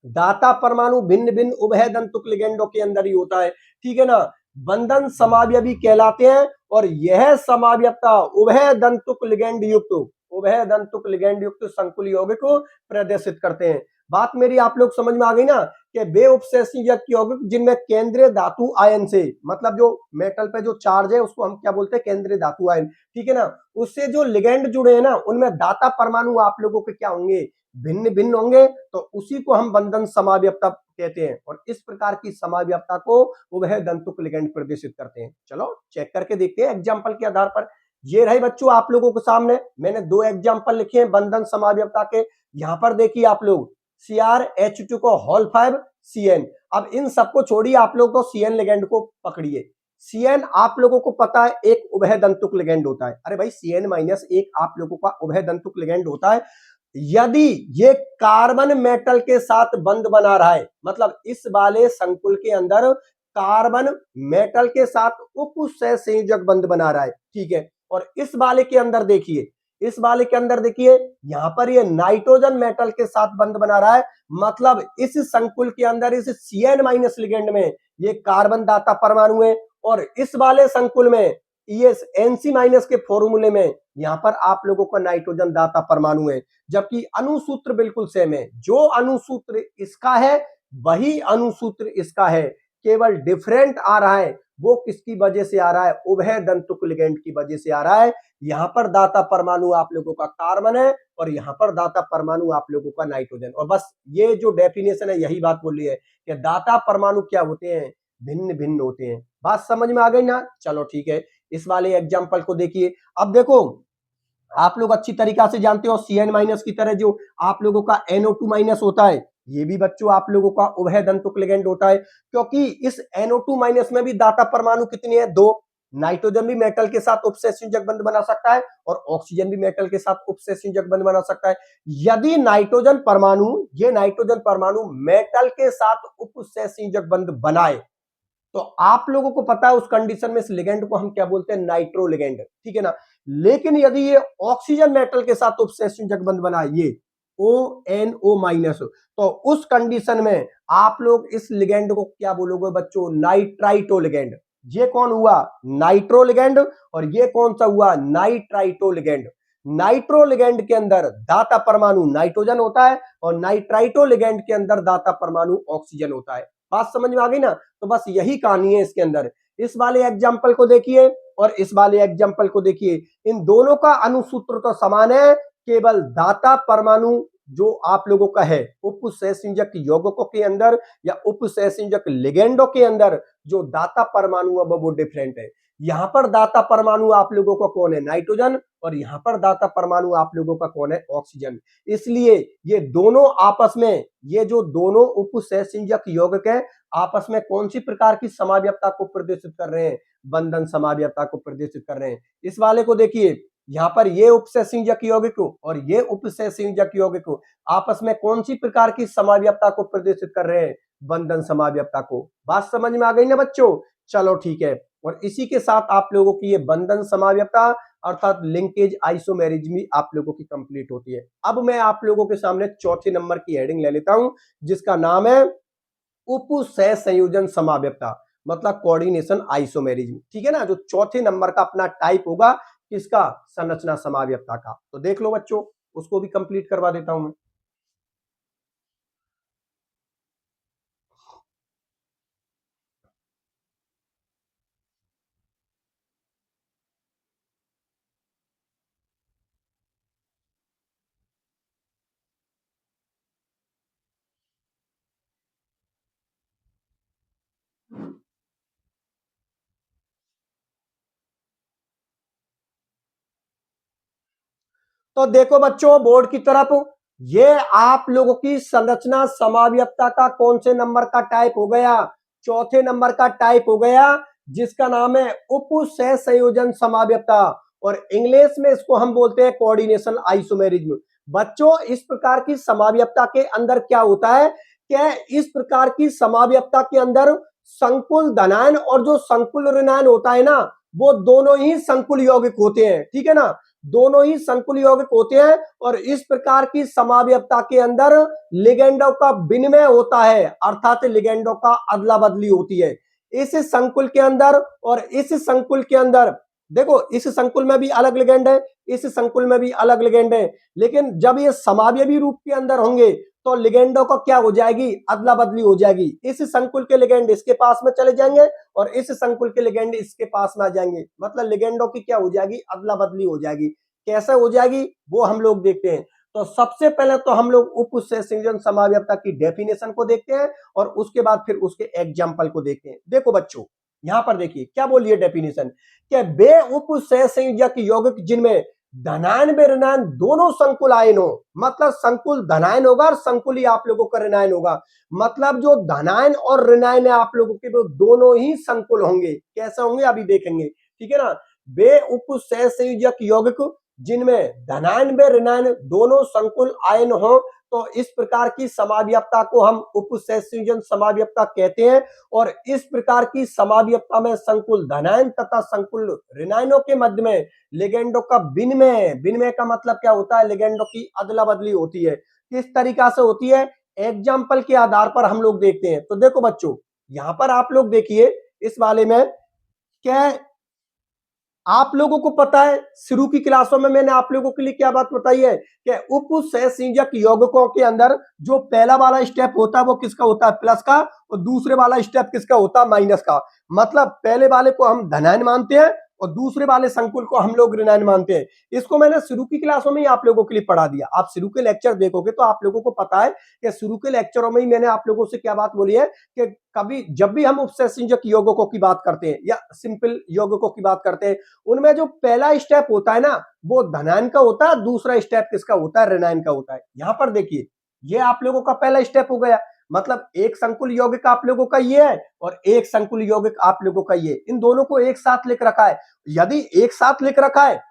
दाता परमाणु भिन्न भिन्न उभय दंतुक लिगेंडों के अंदर ही होता है, ठीक है ना। बंधन समावयवी कहलाते हैं और यह समाव्यपता उभय दंतुक लिगेंड युक्त संकुल यौगिक को प्रदर्शित करते हैं। बात मेरी आप लोग समझ में आ गई ना? कि वे उपसंयोजक यौगिक जिनमें केंद्रीय धातु आयन से, मतलब जो मेटल पे जो चार्ज है उसको हम क्या बोलते हैं? केंद्रीय धातु आयन, ठीक है ना। उससे जो लिगेंड जुड़े हैं ना, उनमें दाता परमाणु आप लोगों के क्या होंगे? भिन्न भिन्न होंगे। तो उसी को हम बंधन समाव्यपता कहते हैं और इस प्रकार की समाव्यपता को उभय दंतुक लिगेंड प्रदर्शित करते हैं। चलो चेक करके देखते हैं एग्जाम्पल के आधार पर। ये रहे बच्चों आप लोगों के सामने, मैंने दो एग्जाम्पल लिखे हैं बंधन समाव्यपता के। यहां पर देखिए आप लोग, CrH2 को होल 5 CN। अब इन सबको छोड़िए, आप लोग तो CN लिगेंड को पकड़िए। CN आप लोगों को पता है एक उभय दंतुक लिगेंड होता है। अरे भाई CN माइनस एक आप लोगों का उभय दंतुक लिगेंड होता है। यदि ये कार्बन मेटल के साथ बंध बना रहा है, मतलब इस वाले संकुल के अंदर कार्बन मेटल के साथ उपसंयोजक बंध बना रहा है, ठीक है। और इस वाले के अंदर देखिए, यहां पर ये नाइट्रोजन मेटल के साथ बंध बना रहा है। मतलब इस संकुल के अंदर इस CN माइनस लिगेंड में ये कार्बन दाता परमाणु है और इस वाले संकुल में ये NC माइनस के फॉर्मूले में यहां पर आप लोगों का नाइट्रोजन दाता परमाणु है। जबकि अनुसूत्र बिल्कुल सेम है, जो अनुसूत्र इसका है वही अनुसूत्र इसका है, केवल डिफरेंट आ रहा है। वो किसकी वजह से आ रहा है? उभय दंतुक लिगेंड की वजह से आ रहा है। यहां पर दाता परमाणु आप लोगों का कार्बन है और यहां पर दाता परमाणु आप लोगों का नाइट्रोजन। और बस ये जो डेफिनेशन है यही बात बोली है कि दाता परमाणु क्या होते हैं? भिन्न भिन्न होते हैं। बात समझ में आ गई ना? चलो ठीक है, इस वाले एग्जाम्पल को देखिए। अब देखो, आप लोग अच्छी तरीका से जानते हो CN माइनस की तरह जो आप लोगों का NO2 माइनस होता है, ये भी बच्चों आप लोगों का उभय दंतुक लिगेंड होता है। क्योंकि इस NO2 माइनस में भी दाता परमाणु कितने हैं? दो। नाइट्रोजन भी मेटल के साथ उपसहसंयोजक बंध बना सकता है और ऑक्सीजन भी मेटल के साथ उपसहसंयोजक बंध बना सकता है। यदि नाइट्रोजन परमाणु, ये नाइट्रोजन परमाणु मेटल के साथ उपसहसंयोजक बंध बनाए तो आप लोगों को पता है उस कंडीशन में इस लिगेंड को हम क्या बोलते हैं, नाइट्रो लिगेंड, ठीक है ना। लेकिन यदि ये ऑक्सीजन मेटल के साथ उपसहसंयोजक बंध बनाए, ये ONO माइनस, तो उस कंडीशन में आप लोग इस लिगेंड को क्या बोलोगे बच्चों, नाइट्राइटो लिगेंड। ये कौन हुआ, नाइट्रो लिगेंड, और ये कौन सा हुआ, नाइट्राइटो लिगेंड। नाइट्रो लिगेंड के अंदर दाता परमाणु नाइट्रोजन होता है और नाइट्राइटो लिगेंड के अंदर दाता परमाणु ऑक्सीजन होता है। बात समझ में आ गई ना। तो बस यही कहानी है इसके अंदर। इस वाले एग्जाम्पल को देखिए और इस वाले एग्जाम्पल को देखिए, इन दोनों का अनुसूत्र तो समान है, केवल दाता परमाणु जो आप लोगों का है उपसहसंयोजक यौगिकों के अंदर या उपसहसंयोजक लिगेंडों के अंदर जो दाता परमाणु है वो डिफरेंट है। यहां पर दाता परमाणु आप लोगों का कौन है, नाइट्रोजन, और यहां पर दाता परमाणु आप लोगों का कौन है, ऑक्सीजन। इसलिए ये दोनों आपस में, ये जो दोनों उपसहसंयोजक यौगिक है आपस में कौन सी प्रकार की समाव्यता को प्रदर्शित कर रहे हैं, बंधन समाव्यता को प्रदर्शित कर रहे हैं। इस वाले को देखिए, यहां पर ये उपसहसंयोजक यौगिक और ये उपसहसंयोजक यौगिक आपस में कौन सी प्रकार की समाव्यता को प्रदर्शित कर रहे हैं, बंधन समाव्यता को। बात समझ में आ गई ना बच्चों, चलो ठीक है। और इसी के साथ आप लोगों की ये बंधन समाव्यता अर्थात लिंकेज आइसोमेरिज्म भी आप लोगों की कंप्लीट होती है। अब मैं आप लोगों के सामने चौथे नंबर की हेडिंग ले लेता हूं जिसका नाम है उपसहसंयोजन समाव्यता, मतलब कोऑर्डिनेशन आइसोमेरिज्म, ठीक है ना। जो चौथे नंबर का अपना टाइप होगा किसका, संरचना समाव्यता का। तो देख लो बच्चों, उसको भी कंप्लीट करवा देता हूं मैं। तो देखो बच्चों बोर्ड की तरफ, ये आप लोगों की संरचना समाव्यता का कौन से नंबर का टाइप हो गया, चौथे नंबर का टाइप हो गया, जिसका नाम है उपसहसंयोजन समाव्यता, और इंग्लिश में इसको हम बोलते हैं कोऑर्डिनेशन आइसोमेरिज्म। बच्चों इस प्रकार की समाव्यता के अंदर क्या होता है, क्या इस प्रकार की समाव्यता के अंदर संकुल धनायन और जो संकुल ऋणायन होता है ना, वो दोनों ही संकुल यौगिक होते हैं, ठीक है ना, दोनों ही संकुल यौगिक होते हैं। और इस प्रकार की समाव्यता के अंदर लिगेंडों का विनिमय होता है, अर्थात लिगेंडों का अदला बदली होती है इस संकुल के अंदर। और इस संकुल के अंदर देखो, इस संकुल में भी अलग लिगेंड है, इस संकुल में भी अलग लिगेंड है, लेकिन जब ये समावयवी रूप के अंदर होंगे तो लिगेंडों का क्या हो जाएगी, अदला बदली हो जाएगी। इस संकुल के लिगेंड इसके पास में चले जाएंगे और इस संकुल के लिगेंड इसके पास में आ जाएंगे, मतलब लिगेंडों की क्या हो जाएगी, अदला बदली हो जाएगी। कैसे हो जाएगी वो हम लोग देखते हैं। तो सबसे पहले तो हम लोग उपसहसंयोजन समाव्यता की डेफिनेशन को देखते हैं और उसके बाद फिर उसके एग्जाम्पल को देखते हैं। देखो बच्चों यहां पर देखिए क्या बोलिए डेफिनेशन, क्या वे उपसहसंयोजक यौगिक जिनमें धनायन व ऋणायन दोनों संकुल आयन हो, मतलब संकुल धनायन होगा और संकुल ही आप लोगों का ऋणायन होगा, मतलब जो धनायन और ऋणायन है आप लोगों के वो दोनों ही संकुल होंगे। कैसे होंगे अभी देखेंगे, ठीक है ना। वे उपसहसंयोजक यौगिक जिनमें धनायन व ऋणायन दोनों संकुल आयन हो तो इस प्रकार की समाव्यता को हम उपसहसंयोजन समाव्यता कहते हैं। और इस प्रकार की समाव्यता में संकुल धनायन तथा संकुल ऋणायनों के मध्य में लिगेंडों का विनिमय, विनिमय का मतलब क्या होता है, लिगेंडों की अदला बदली होती है। किस तरीका से होती है, एग्जाम्पल के आधार पर हम लोग देखते हैं। तो देखो बच्चों यहां पर आप लोग देखिए इस वाले में क्या आप लोगों को पता है, शुरू की क्लासों में मैंने आप लोगों के लिए क्या बात बताई है कि उपसहसंयोजक यौगिकों के अंदर जो पहला वाला स्टेप होता है वो किसका होता है, प्लस का, और दूसरे वाला स्टेप किसका होता है, माइनस का। मतलब पहले वाले को हम धनायन मानते हैं और दूसरे वाले संकुल को हम लोग ऋणायन मानते हैं। इसको मैंने शुरू की क्लासों में ही आप लोगों के लिए पढ़ा दिया। आप शुरू के लेक्चर देखोगे तो आप लोगों को पता है कि शुरू के लेक्चरों में ही मैंने आप लोगों से क्या बात बोली है कि कभी जब भी हम उपसहसंयोजक यौगिकों की बात करते हैं या सिंपल यौगिकों की बात करते हैं, उनमें जो पहला स्टेप होता है ना वो धनायन का होता है, दूसरा स्टेप किसका होता है, ऋणायन का होता है। यहां पर देखिए ये आप लोगों का पहला स्टेप हो गया, मतलब एक संकुल यौगिक आप लोगों का ये है और एक संकुल यौगिक आप लोगों का ये, इन दोनों को एक साथ लिख रखा है। यदि एक साथ लिख रखा है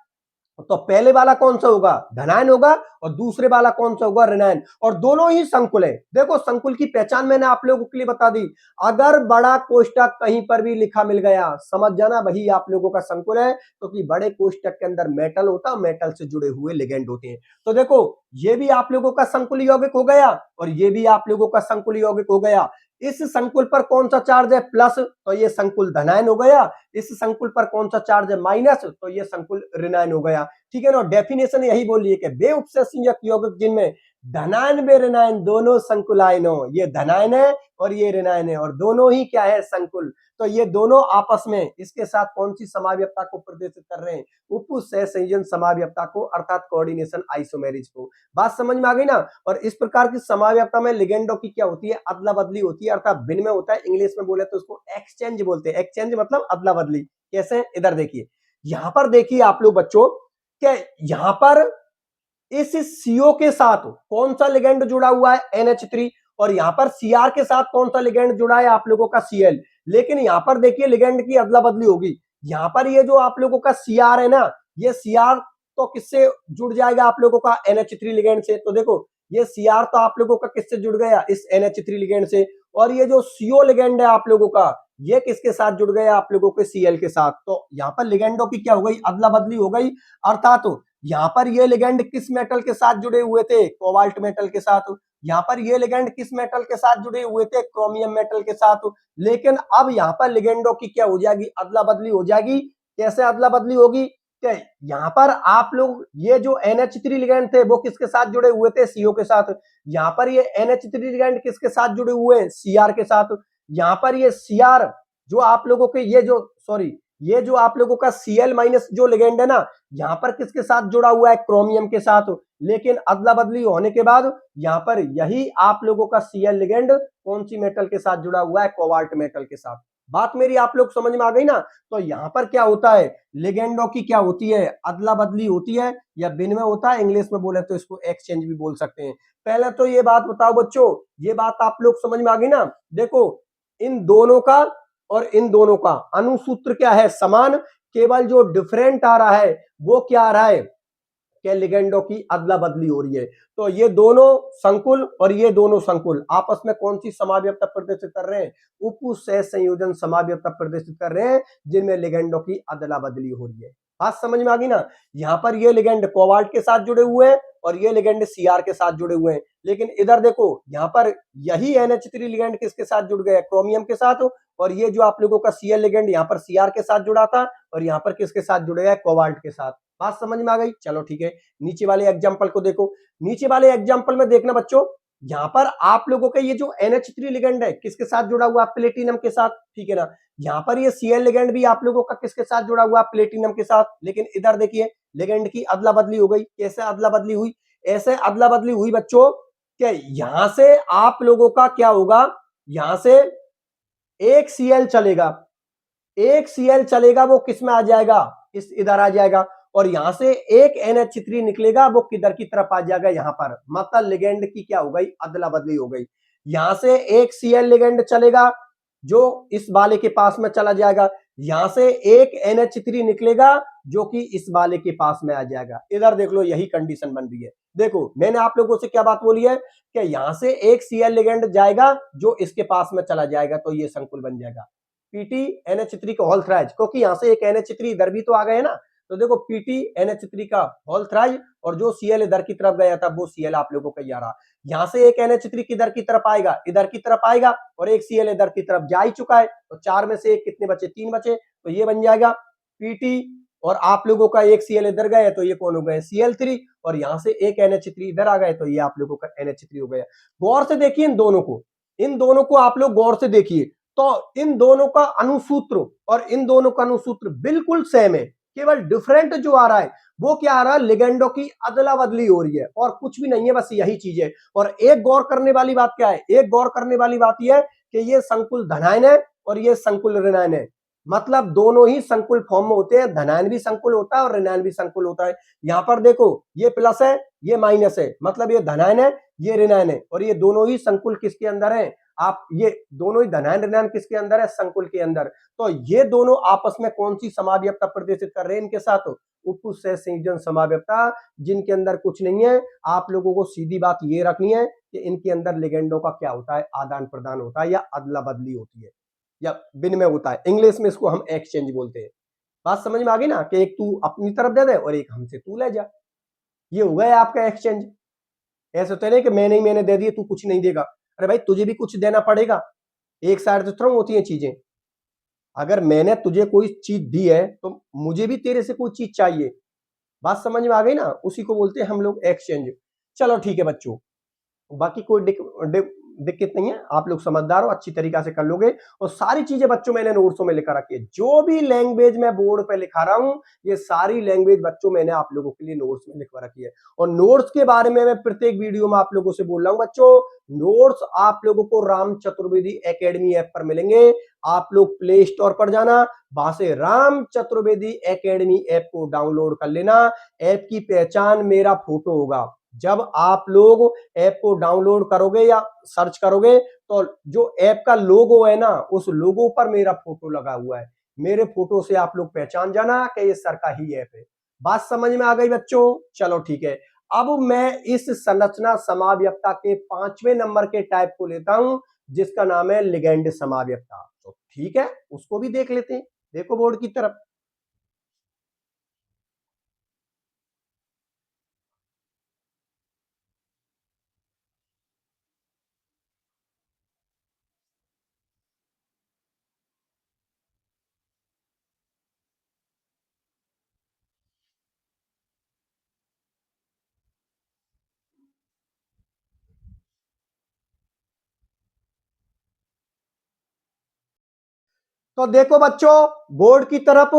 तो पहले वाला कौन सा होगा, धनायन होगा, और दूसरे वाला कौन सा होगा, ऋणायन, और दोनों ही संकुल है। देखो संकुल की पहचान मैंने आप लोगों के लिए बता दी, अगर बड़ा कोष्टक कहीं पर भी लिखा मिल गया समझ जाना वही आप लोगों का संकुल है, क्योंकि बड़े कोष्टक के अंदर मेटल होता है, मेटल से जुड़े हुए लिगेंड होते हैं। तो देखो ये भी आप लोगों का संकुल यौगिक हो गया और ये भी आप लोगों का संकुल यौगिक हो गया। इस संकुल पर कौन सा चार्ज है, प्लस, तो ये संकुल धनायन हो गया। इस संकुल पर कौन सा चार्ज है, माइनस, तो ये संकुल ऋणायन हो गया। ठीक है ना, डेफिनेशन यही बोली है कि वे उपसंयोजक यौगिक जिनमें धनायन व ऋणायन दोनों संकुलायन हो, ये धनायन है और ये ऋणायन है और दोनों ही क्या है, संकुल। तो ये दोनों आपस में इसके साथ कौन सी समाव्यपता को प्रदर्शित कर रहे हैं, उप सहसंयोजन समाव्यपता को, अर्थात कोऑर्डिनेशन आइसोमेरिज को। बात समझ में आ गई ना। और इस प्रकार की समाव्यपता में लिगेंडों की क्या होती है, अदला बदली होती है, अर्थात विनिमय होता है। इंग्लिश में बोले तो उसको एक्सचेंज बोलते हैं। एक्सचेंज मतलब अदला बदली। कैसे, इधर देखिए, यहां पर देखिए आप लोग बच्चों, क्या यहां पर इस CO के साथ कौन सा लिगेंड जुड़ा हुआ है, NH3, और यहां पर Cr के साथ कौन सा लिगेंड जुड़ा है, आप लोगों का Cl। लेकिन यहां पर देखिए लिगेंड की अदला बदली होगी। यहां पर ये जो आप लोगों का Cr है ना, ये Cr तो किससे जुड़ जाएगा, आप लोगों का NH3 लिगेंड से। तो देखो ये Cr तो आप लोगों का किससे जुड़ गया, इस NH3 लिगेंड से, और ये जो CO लिगेंड है आप लोगों का, ये किसके साथ जुड़ गया, आप लोगों के Cl के साथ। तो यहां पर लिगेंडों की क्या हो गई, अदला बदली हो गई। अर्थात यहां पर ये लिगेंड किस मेटल के साथ जुड़े हुए थे, कोबाल्ट मेटल के साथ। यहां पर ये लिगेंड किस मेटल के साथ जुड़े हुए थे, क्रोमियम मेटल के साथ। लेकिन अब यहां पर लिगेंडों की क्या हो जाएगी, अदला बदली हो जाएगी। कैसे अदला बदली होगी, यहां पर आप लोग ये जो NH3 लिगेंड थे वो किसके साथ जुड़े हुए थे, CO के साथ। यहां पर ये NH3 लिगेंड किसके साथ जुड़े हुए हैं, Cr के साथ। यहां पर ये Cr जो आप लोगों के ये जो आप लोगों का Cl माइनस जो लिगेंड है ना, यहां पर किसके साथ जुड़ा हुआ है, क्रोमियम के साथ। लेकिन अदला बदली होने के बाद यहां पर यही आप लोगों का Cl लिगेंड कौन सी मेटल के साथ जुड़ा हुआ है, कोबाल्ट मेटल के साथ। बात मेरी आप लोग समझ में आ गई ना। तो यहां पर क्या होता है, लिगेंडों की क्या होती है, अदला बदली होती है या विनिमय होता है। इंग्लिश में बोले तो इसको एक्सचेंज भी बोल सकते हैं। पहले तो ये बात बताओ बच्चों, ये बात आप लोग समझ में आ गई ना। देखो इन दोनों का और इन दोनों का अनुसूत्र क्या है, समान। केवल जो डिफरेंट आ रहा है वो क्या आ रहा है, के लिगेंडों की अदला बदली हो रही है। तो ये दोनों संकुल और ये दोनों संकुल आपस में कौन सी समाव्यपता प्रदर्शित कर रहे हैं, उप सहसंयोजन समाव्यपता प्रदर्शित कर रहे हैं, जिनमें लिगेंडों की अदला बदली हो रही है। बात समझ में आ गई ना। यहां पर ये लिगेंड कोबाल्ट के साथ जुड़े हुए हैं और ये लिगेंड Cr के साथ जुड़े हुए हैं। लेकिन इधर देखो यहां पर यही NH3 लिगेंड किसके साथ जुड़ गया, क्रोमियम के साथ। और ये जो आप लोगों का Cl लिगेंड यहाँ पर Cr के साथ जुड़ा था और यहाँ पर किसके साथ जुड़ेगा, कोबाल्ट के साथ। बात समझ में आ गई, चलो ठीक है। नीचे वाले एग्जांपल को देखो। नीचे वाले एग्जांपल में देखना बच्चों, यहां पर आप लोगों का ये जो NH3 लिगेंड है किसके साथ जुड़ा हुआ, प्लेटिनम के साथ। ठीक है ना। यहां पर ये Cl लिगेंड भी आप लोगों का किसके साथ जुड़ा हुआ, प्लेटिनम के साथ। लेकिन इधर देखिए लिगेंड की अदला बदली हो गई। कैसे अदला बदली हुई, ऐसे अदला बदली हुई बच्चों क्या यहां से आप लोगों का क्या होगा, यहां से एक Cl चलेगा, एक Cl चलेगा, वो किस में आ जाएगा, इस इधर आ जाएगा। और यहां से एक NH3 निकलेगा, वो किधर की तरफ आ जाएगा, यहां पर। मतलब लिगेंड की क्या हो गई, अदला बदली हो गई। यहां से एक Cl लिगेंड चलेगा जो इस वाले के पास में चला जाएगा। यहां से एक NH3 निकलेगा जो कि इस वाले के पास में आ जाएगा। इधर देख लो यही कंडीशन बन रही है। देखो मैंने आप लोगों से क्या बात बोली है कि यहां से एक Cl लिगेंड जाएगा जो इसके पास में चला जाएगा, तो ये संकुल बन जाएगा PT NH3 का होल थ्राइज, क्योंकि यहां से एक NH3 इधर भी तो आ गए ना। तो देखो PT NH3 का होल थ्राइज और जो Cl इधर की तरफ गया था वो Cl आप लोगों का ये आ रहा। यहां से एक NH3 किधर की तरफ आएगा, इधर की तरफ आएगा, और एक Cl इधर की तरफ जा ही चुका है। तो चार में से एक कितने बचे, तीन बचे। तो ये बन जाएगा PT, और आप लोगों का एक Cl इधर गए तो ये कौन हो गए, Cl3, और यहां से एक NH3 इधर आ गए तो ये आप लोगों का NH3 हो गया। गौर से देखिए इन दोनों को, इन दोनों को आप लोग गौर से देखिए। तो इन दोनों का अनुसूत्र और इन दोनों का अनुसूत्र बिल्कुल सेम है। केवल डिफरेंट जो आ रहा है वो क्या आ रहा है, लिगेंडों की अदला बदली हो रही है, और कुछ भी नहीं है, बस यही चीज है। और एक गौर करने वाली बात क्या है, एक गौर करने वाली बात यह है कि ये संकुल धनायन है और ये संकुल ऋणायन है। मतलब दोनों ही संकुल फॉर्म में होते हैं, धनायन भी संकुल होता है और ऋणायन भी संकुल होता है। यहां पर देखो ये प्लस है, ये माइनस है, मतलब ये धनायन है, ये ऋणायन है, और ये दोनों ही संकुल किसके अंदर है, आप ये दोनों ही धनायन ऋणायन किसके अंदर है, संकुल के अंदर। तो ये दोनों आपस में कौन सी समाव्यवस्था प्रदर्शित कर रहे हैं इनके साथ, उपसह संयोजन समाव्यवस्था, जिनके अंदर कुछ नहीं है। आप लोगों को सीधी बात ये रखनी है कि इनके अंदर लिगेंडों का क्या होता है, आदान प्रदान होता है या अदला बदली होती है या विनिमय होता है। इंग्लिश में इसको हम एक्सचेंज बोलते हैं। बात समझ में आ गई ना, कि एक तू अपनी तरफ दे दे और एक हमसे तू ले जा, ये हो गया आपका एक्सचेंज। ऐसे तो नहीं कि मैंने दे दिए तू कुछ नहीं देगा, अरे भाई तुझे भी कुछ देना पड़ेगा, एक साइड तो थोड़ा होती है चीजें। अगर मैंने तुझे कोई चीज दी है तो मुझे भी तेरे से कोई चीज चाहिए। बात समझ में आ गई ना, उसी को बोलते हैं हम लोग एक्सचेंज। चलो ठीक है बच्चों, बाकी कोई दिक्कत नहीं है, आप लोग समझदार हो, अच्छी तरीका से कर लोगे। और सारी चीजें बच्चों मैंने नोट्सों में लिखा रखी है, जो भी लैंग्वेज मैं बोर्ड पे लिखा रहा हूं, ये सारी लैंग्वेज बच्चों मैंने आप लोगों के लिए नोट्स में लिखवा रखी है। और नोट्स के बारे में मैं प्रत्येक वीडियो में आप लोगों से बोल रहा हूं बच्चों, नोट्स आप लोगों को राम चतुर्वेदी एकेडमी ऐप पर मिलेंगे। आप लोग प्ले स्टोर पर जाना, वहां से राम चतुर्वेदी एकेडमी ऐप को डाउनलोड कर लेना। ऐप की पहचान मेरा फोटो होगा। जब आप लोग ऐप को डाउनलोड करोगे या सर्च करोगे तो जो ऐप का लोगो है ना, उस लोगो पर मेरा फोटो लगा हुआ है। मेरे फोटो से आप लोग पहचान जाना कि ये सर का ही ऐप है। बात समझ में आ गई बच्चों? चलो ठीक है, अब मैं इस संरचना समाव्यवस्था के 5वें नंबर के टाइप को लेता हूं, जिसका नाम है लिगेंड समाव्यवस्था। तो ठीक है, उसको भी देख लेते हैं। देखो बोर्ड की तरफ, तो देखो बच्चों बोर्ड की तरफ,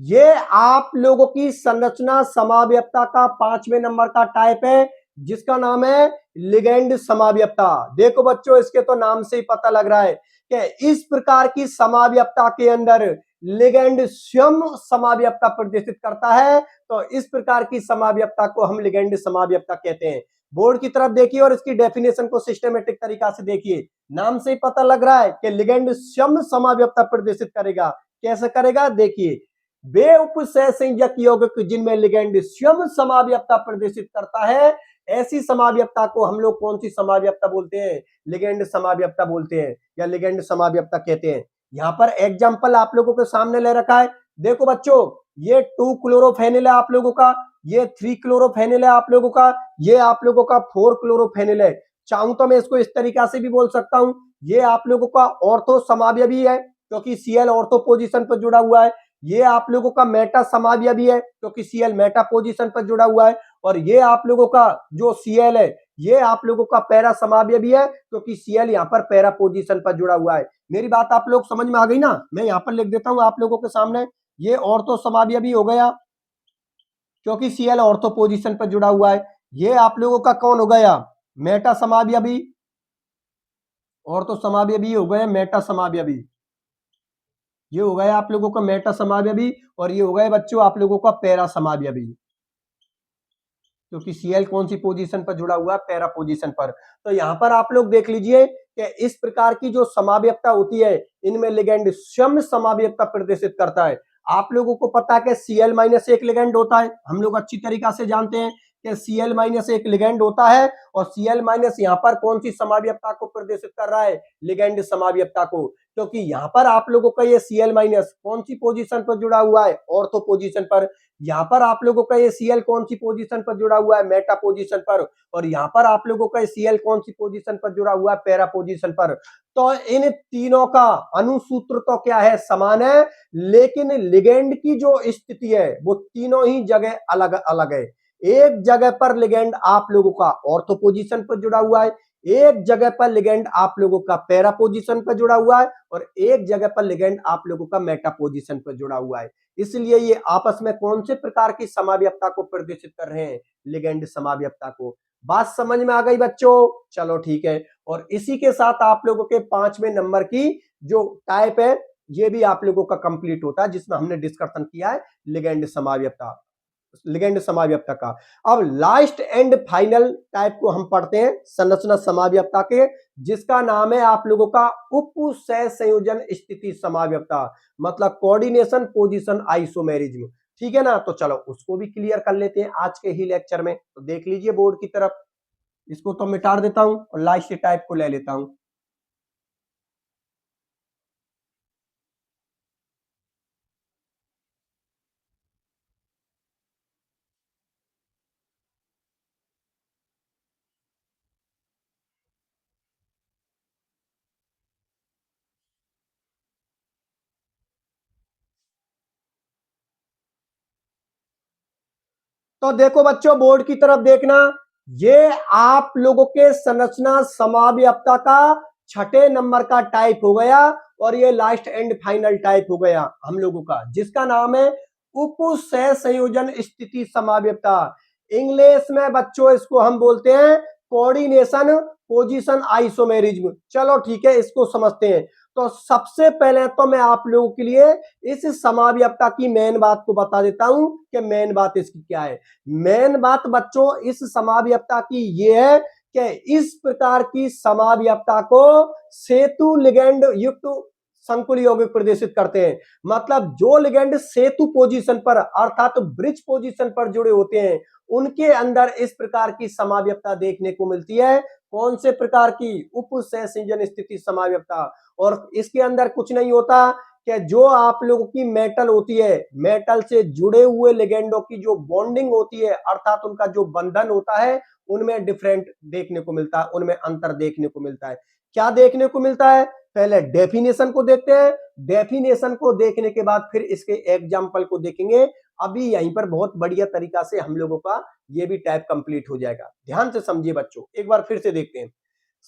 ये आप लोगों की संरचना समाव्यवस्था का 5वें नंबर का टाइप है, जिसका नाम है लिगेंड समाव्यवस्था। देखो बच्चों, इसके तो नाम से ही पता लग रहा है कि इस प्रकार की समाव्यवस्था के अंदर लिगेंड स्वयं समाव्यवस्था प्रदर्शित करता है। तो इस प्रकार की समाव्यवस्था को हम लिगेंड समाव्यवस्था कहते हैं। बोर्ड की तरफ देखिए और इसकी डेफिनेशन को सिस्टमेटिक तरीका से देखिए। नाम से ही पता लग रहा है कि लिगेंड स्वयं समाव्यवस्था प्रदर्शित करेगा। कैसे करेगा? देखिए, वे उपसह संयोजक यौगिक जिनमें लिगेंड स्वयं समाव्यवस्था प्रदर्शित करता है, ऐसी समाव्यवस्था को हम लोग कौन सी समाव्यवस्था बोलते हैं? लिगेंड समाव्यवस्था बोलते हैं या लिगेंड समाव्यवस्था कहते हैं। यहां पर एग्जांपल आप लोगों के सामने ले रखा है। देखो बच्चों, ये 2 क्लोरोफेनिल है आप लोगों का, ये 3 क्लोरोफेनिल है आप लोगों का, ये आप लोगों का 4 क्लोरोफेनिल है। चाहूं तो मैं इसको इस तरीका से भी बोल सकता हूं, ये आप लोगों का ऑर्थो समाव्यवी है क्योंकि सीएल ऑर्थो पोजीशन पर जुड़ा हुआ है। ये आप लोगों का मेटा समाव्यवी है क्योंकि सीएल मेटा पोजीशन पर जुड़ा हुआ है। और ये आप लोगों का जो सीएल है, ये आप लोगों का पैरा समाव्यवी है क्योंकि सीएल यहाँ पर पैरा पोजीशन पर जुड़ा हुआ है। मेरी बात आप लोग समझ में आ गई ना? मैं यहाँ पर लिख देता हूं आप लोगों के सामने, ये ऑर्थो समाव्यवी हो गया क्योंकि सीएल ऑर्थो पोजीशन पर जुड़ा हुआ है। ये आप लोगों का कौन हो गया? मेटा समाव्यवी। ऑर्थो समाव्यवी हो गए मेटा समाव्यवी। ये हो गया आप लोगों का मेटा समाव्यवी और ये हो गए बच्चों आप लोगों का पैरा समाव्यवी, क्योंकि सीएल कौन सी पोजीशन पर जुड़ा हुआ है? पैरा पोजीशन पर। तो यहां पर आप लोग देख लीजिए कि इस प्रकार की जो समाव्यवस्था होती है, इनमें लिगेंड स्वयं समाव्यवस्था प्रदर्शित करता है। आप लोगों को पता है कि Cl-1 लिगेंड होता है, हम लोग अच्छी तरीका से जानते हैं कि Cl-1 लिगेंड होता है। और Cl- यहाँ पर कौन सी समाव्यवस्था को प्रदर्शित कर रहा है? लिगेंड समाव्यवस्था को। क्योंकि यहाँ पर आप लोगों का ये Cl- कौन सी पोजीशन पर जुड़ा हुआ है? ऑर्थो पोजीशन पर। यहाँ पर आप लोगों का ये सीएल कौन सी पोजीशन पर जुड़ा हुआ है? मेटा पोजीशन पर। और यहाँ पर आप लोगों का सीएल कौन सी पोजीशन पर जुड़ा हुआ है? पैरा पोजीशन पर। तो इन तीनों का अनुसूत्र तो क्या है? समान है, लेकिन लिगेंड की जो स्थिति है वो तीनों ही जगह अलग अलग है। एक जगह पर लिगेंड आप लोगों का ऑर्थो पोजीशन पर जुड़ा हुआ है, एक जगह पर लिगेंड आप लोगों का पैरा पोजीशन पर जुड़ा हुआ है, और एक जगह पर लिगेंड आप लोगों का मेटा पोजीशन पर जुड़ा हुआ है। इसलिए ये आपस में कौन से प्रकार की समाव्यवस्था को प्रदर्शित कर रहे हैं? लिगेंड समाव्यवस्था को। बात समझ में आ गई बच्चों? चलो ठीक है, और इसी के साथ आप लोगों के 5वें नंबर की जो टाइप है, ये भी आप लोगों का कंप्लीट होता है, जिसमें हमने डिस्कशन किया है लिगेंड समाव्यवस्था। लिगेंड समाव्यपता का। अब लास्ट एंड फाइनल टाइप को हम पढ़ते हैं संरचना समाव्यपता के, जिसका नाम है आप लोगों का उप सह संयोजन स्थिति समाव्यपता, मतलब कोऑर्डिनेशन पोजीशन आइसोमेरिज्म। ठीक है ना, तो चलो उसको भी क्लियर कर लेते हैं आज के ही लेक्चर में। तो देख लीजिए बोर्ड की तरफ, इसको तो मिटा देता हूं और लास्ट टाइप को ले लेता हूं। तो देखो बच्चों, बोर्ड की तरफ देखना, ये आप लोगों के संरचना समाव्यपता का छठे नंबर का टाइप हो गया और ये लास्ट एंड फाइनल टाइप हो गया हम लोगों का, जिसका नाम है उप सह संयोजन स्थिति समाव्यपता। इंग्लिश में बच्चों इसको हम बोलते हैं कोऑर्डिनेशन पोजीशन आइसोमेरिज्म। चलो ठीक है, इसको समझते हैं। तो सबसे पहले तो मैं आप लोगों के लिए इस समाव्यपता की मेन बात को बता देता हूं कि मेन बात इसकी क्या है। मेन बात बच्चों इस समाव्यपता की ये है कि इस प्रकार की समाव्यपता को सेतु लिगेंड युक्त संकुल यौगिक प्रदर्शित करते हैं। मतलब जो लिगेंड सेतु पोजीशन पर अर्थात ब्रिज पोजीशन पर जुड़े होते हैं, उनके अंदर इस प्रकार की समाव्यपता देखने को मिलती है। कौन से प्रकार की? उप सह संयोजन स्थिति समाव्यपता। और इसके अंदर कुछ नहीं होता कि जो आप लोगों की मेटल होती है, मेटल से जुड़े हुए लिगेंडों की जो बॉन्डिंग होती है अर्थात उनका जो बंधन होता है, उनमें डिफरेंट देखने को मिलता है, उनमें अंतर देखने को मिलता है। क्या देखने को मिलता है? पहले डेफिनेशन को देखते हैं, डेफिनेशन को देखने के बाद फिर इसके एग्जाम्पल को देखेंगे। अभी यहीं पर बहुत बढ़िया तरीका से हम लोगों का ये भी टाइप कंप्लीट हो जाएगा। ध्यान से समझिए बच्चों, एक बार फिर से देखते हैं।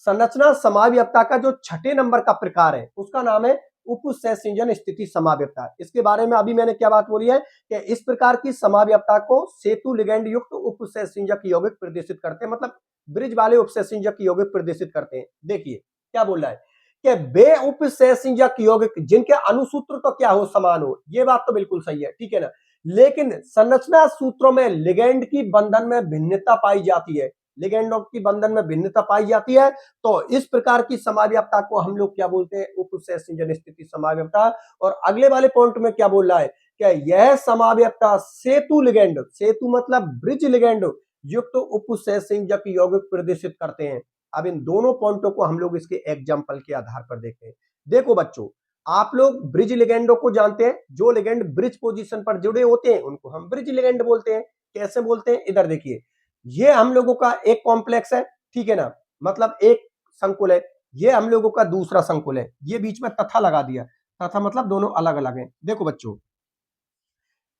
संरचना समाव्यपता का जो छठे नंबर का प्रकार है उसका नाम है उप सह संयोजन स्थिति समाव्यपता। इसके बारे में अभी मैंने क्या बात बोली है कि इस प्रकार की समाव्यपता को सेतु लिगेंड युक्त उप सह संयोजक यौगिक प्रदर्शित करते हैं, मतलब ब्रिज वाले उप सह संयोजक यौगिक प्रदर्शित करते हैं। देखिए क्या बोल रहा है कि वे उप सह संयोजक यौगिक जिनके अनुसूत्र तो क्या हो, समान हो। ये बात तो बिल्कुल सही है, ठीक है ना। लेकिन संरचना सूत्रों में लिगेंड की बंधन में भिन्नता पाई जाती है, लिगेंडों की बंधन में भिन्नता पाई जाती है। तो इस प्रकार की समाव्यपता को हम लोग क्या बोलते हैं? उप सह संयोजन स्थिति समाव्यपता। और अगले वाले पॉइंट में क्या बोल रहा है? क्या यह समाव्यपता सेतु लिगेंड, सेतु मतलब ब्रिज लिगेंड युक्त उप सह संयोजक यौगिक प्रदर्शित करते हैं। अब इन दोनों पॉइंटों को हम लोग इसके एग्जाम्पल के आधार पर देखते हैं। देखो बच्चों, आप लोग ब्रिज लिगेंडों को जानते हैं, जो लिगेंड ब्रिज पोजीशन पर जुड़े होते हैं उनको हम ब्रिज लिगेंड बोलते हैं। कैसे बोलते हैं? इधर देखिए, ये हम लोगों का एक कॉम्प्लेक्स है, ठीक है ना, मतलब एक संकुल है। ये हम लोगों का दूसरा संकुल है। ये बीच में तथा लगा दिया, तथा मतलब दोनों अलग अलग हैं। देखो बच्चों,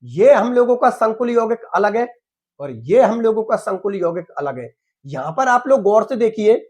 ये हम लोगों का संकुल यौगिक अलग है और ये हम लोगों का संकुल यौगिक अलग है। यहां पर आप लोग गौर से देखिए,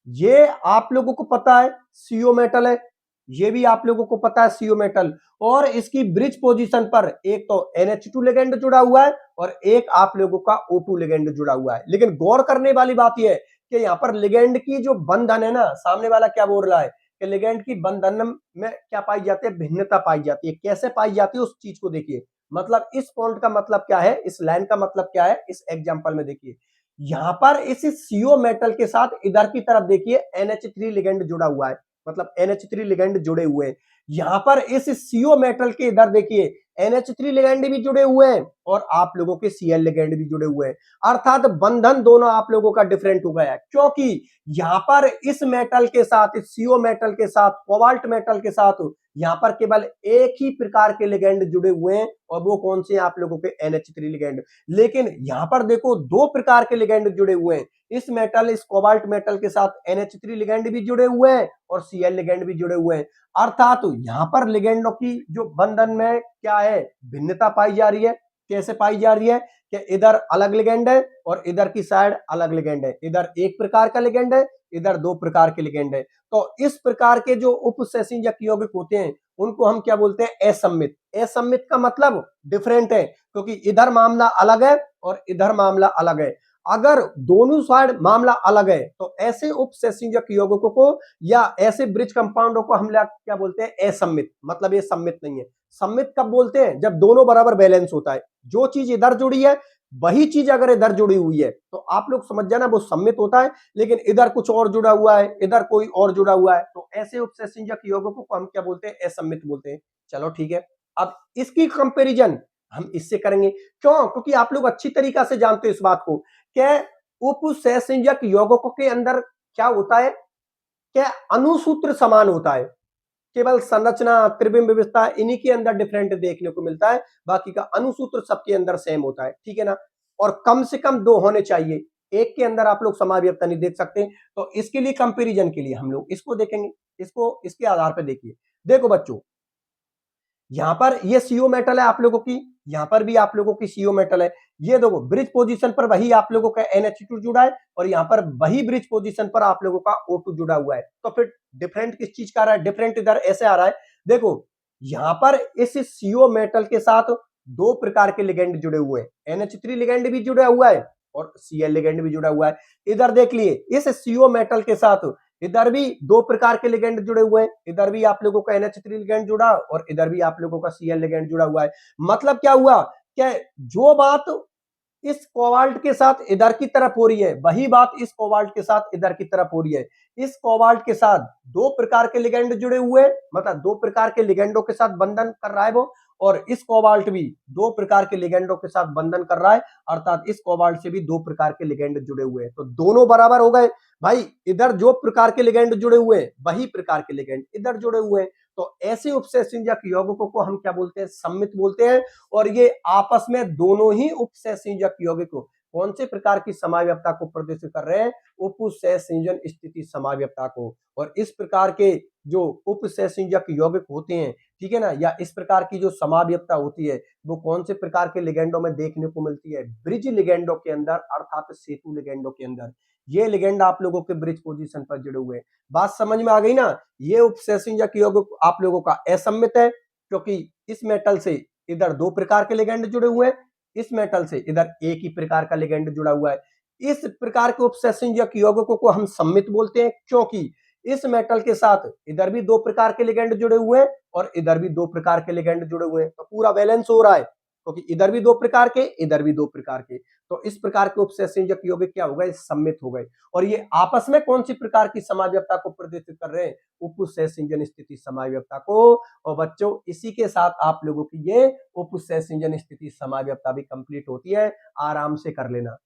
ये आप लोगों को पता है सीओ मेटल है, ये भी आप लोगों को पता है सीओ मेटल, और इसकी ब्रिज पोजीशन पर एक तो NH2 लिगेंड जुड़ा हुआ है और एक आप लोगों का O2 लिगेंड जुड़ा हुआ है। लेकिन गौर करने वाली बात यह है कि यहाँ पर लिगेंड की जो बंधन है ना, सामने वाला क्या बोल रहा है कि लिगेंड की बंधन में क्या पाई जाती है? भिन्नता पाई जाती है। कैसे पाई जाती है उस चीज को देखिए। मतलब इस पॉइंट का मतलब क्या है, इस लाइन का मतलब क्या है, इस एग्जांपल में देखिए। यहां पर इस सीओ मेटल के साथ इधर की तरफ देखिए NH3 लिगेंड जुड़ा हुआ है, मतलब NH3 लिगेंड जुड़े हुए हैं। यहां पर इस सीओ मेटल के इधर देखिए NH3 लिगेंड भी जुड़े हुए हैं और आप लोगों के Cl लिगेंड भी जुड़े हुए हैं। अर्थात बंधन दोनों आप लोगों का डिफरेंट हो गया है, क्योंकि यहां पर इस मेटल के साथ, इस सीओ मेटल के साथ, कोबाल्ट मेटल के साथ यहां पर केवल एक ही प्रकार के लिगेंड जुड़े हुए हैं और वो कौन से हैं? आप लोगों के NH3 लिगेंड। लेकिन यहां पर देखो दो प्रकार के लिगेंड जुड़े हुए हैं। इस मेटल, इस कोबाल्ट मेटल के साथ NH3 लिगेंड भी जुड़े हुए हैं और Cl लिगेंड भी जुड़े हुए हैं। अर्थात यहां पर लिगेंडों की जो बंधन में क्या है? भिन्नता पाई जा रही है। कैसे पाई जा रही है कि इधर अलग लिगेंड है और इधर की साइड अलग लिगेंड है। इधर एक प्रकार का लिगेंड है, इधर दो प्रकार के लिगेंड है। तो इस प्रकार के जो उपसंयोजक यौगिक होते हैं उनको हम क्या बोलते हैं? असम्मित। असम्मित का मतलब डिफरेंट है, क्योंकि इधर मामला अलग है और इधर मामला अलग है। अगर दोनों साइड मामला अलग है तो ऐसे उपसंयोजक यौगिकों को या ऐसे ब्रिज कंपाउंडों को हम क्या बोलते हैं? असम्मित। मतलब ये सम्मित नहीं है। सममित कब बोलते हैं? जब दोनों बराबर बैलेंस होता है। जो चीज इधर जुड़ी है वही चीज अगर इधर जुड़ी हुई है तो आप लोग समझ जाना वो सममित होता है, लेकिन इधर कुछ और जुड़ा हुआ है, इधर कोई और जुड़ा हुआ है, तो ऐसे उपसंयोजक यौगिकों को हम क्या बोलते हैं? असममित बोलते हैं। चलो ठीक है, अब इसकी कंपैरिजन हम इससे करेंगे। क्यों? क्योंकि आप लोग अच्छी तरीका से जानते हो इस बात को कि उपसंयोजक यौगिकों के अंदर क्या होता है, क्या अनुसूत्र समान होता है, केवल संरचना, त्रिविम विविधता इन्हीं के अंदर डिफरेंट देखने को मिलता है, बाकी का अनुसूत्र सबके अंदर सेम होता है, ठीक है ना। और कम से कम दो होने चाहिए, एक के अंदर आप लोग समावयवता नहीं देख सकते। तो इसके लिए कंपैरिजन के लिए हम लोग इसको देखेंगे, इसको इसके आधार पर देखिए। देखो बच्चों, यहां पर ये सीओ मेटल है आप लोगों की, यहां पर भी आप लोगों की सीओ मेटल है। ये देखो ब्रिज पोजीशन पर वही आप लोगों का NH2 जुड़ा है और यहां पर वही ब्रिज पोजीशन पर आप लोगों का O2 जुड़ा हुआ है। तो फिर डिफरेंट किस चीज का आ रहा है? डिफरेंट इधर ऐसे आ रहा है। देखो यहां पर इस सीओ मेटल के साथ दो प्रकार के लिगेंड जुड़े हुए हैं, NH3 लिगेंड भी जुड़ा हुआ है और Cl लिगेंड भी जुड़ा हुआ है। इधर देख लिए इस सीओ मेटल के साथ इधर भी दो प्रकार के लिगेंड जुड़े हुए हैं, इधर भी आप लोगों का NH3 लिगेंड जुड़ा और इधर भी आप लोगों का Cl लिगेंड जुड़ा हुआ है। मतलब क्या हुआ, क्या जो बात इस कोबाल्ट के साथ इधर की तरफ हो रही है वही बात इस कोबाल्ट के साथ इधर की तरफ हो रही है। इस कोबाल्ट के साथ दो प्रकार के लिगेंड जुड़े हुए, मतलब दो प्रकार के लिगेंडों के साथ बंधन कर रहा है वो, और इस कोबाल्ट भी दो प्रकार के लिगेंडों के साथ बंधन कर रहा है, अर्थात इस कोबाल्ट से भी दो प्रकार के लिगेंड जुड़े हुए हैं। तो दोनों बराबर हो गए भाई, इधर जो प्रकार के लिगेंड जुड़े हुए हैं वही प्रकार के लिगेंड इधर जुड़े हुए हैं। तो ऐसे उपसंयोजक यौगिकों को हम क्या बोलते हैं? सममित बोलते हैं। और ये आपस में दोनों ही उपसंयोजक यौगिकों कौन से प्रकार की समावयवता को प्रदर्शित कर रहे हैं? उपसंयोजन स्थिति समावयवता को। और इस प्रकार के जो उपसंयोजक यौगिक होते हैं, ठीक है ना, या इस प्रकार की जो समावयवता होती है वो कौन से प्रकार के लिगेंडों में देखने को मिलती है? ब्रिज लिगेंडों के अंदर, अर्थात सेतु लिगेंडों के अंदर। ये लिगेंड आप लोगों के ब्रिज पोजीशन पर जुड़े हुए हैं। बात समझ में आ गई ना? ये उपसंयोजक यौगिक आप लोगों का असममित है, क्योंकि इस मेटल से इधर दो प्रकार के लिगेंड जुड़े हुए हैं, इस मेटल से इधर एक ही प्रकार का लिगेंड जुड़ा हुआ है। इस प्रकार के उपसंयोजक यौगिकों को हम सममित बोलते हैं, क्योंकि इस मेटल के साथ इधर भी दो प्रकार के लिगेंड जुड़े हुए हैं और इधर भी दो प्रकार के लिगेंड जुड़े हुए हैं, तो पूरा बैलेंस हो रहा है, क्योंकि इधर भी दो प्रकार के, इधर भी दो प्रकार के। तो इस प्रकार के उपसंयोजक यौगिक क्या हो गए? सममित हो गए। और ये आपस में कौन सी प्रकार की समावयवता को प्रदर्शित कर रहे हैं? उपसंयोजन स्थिति समावयवता को। और बच्चों इसी के साथ आप लोगों की ये उपसंयोजन स्थिति समावयवता भी कंप्लीट होती है। आराम से कर लेना।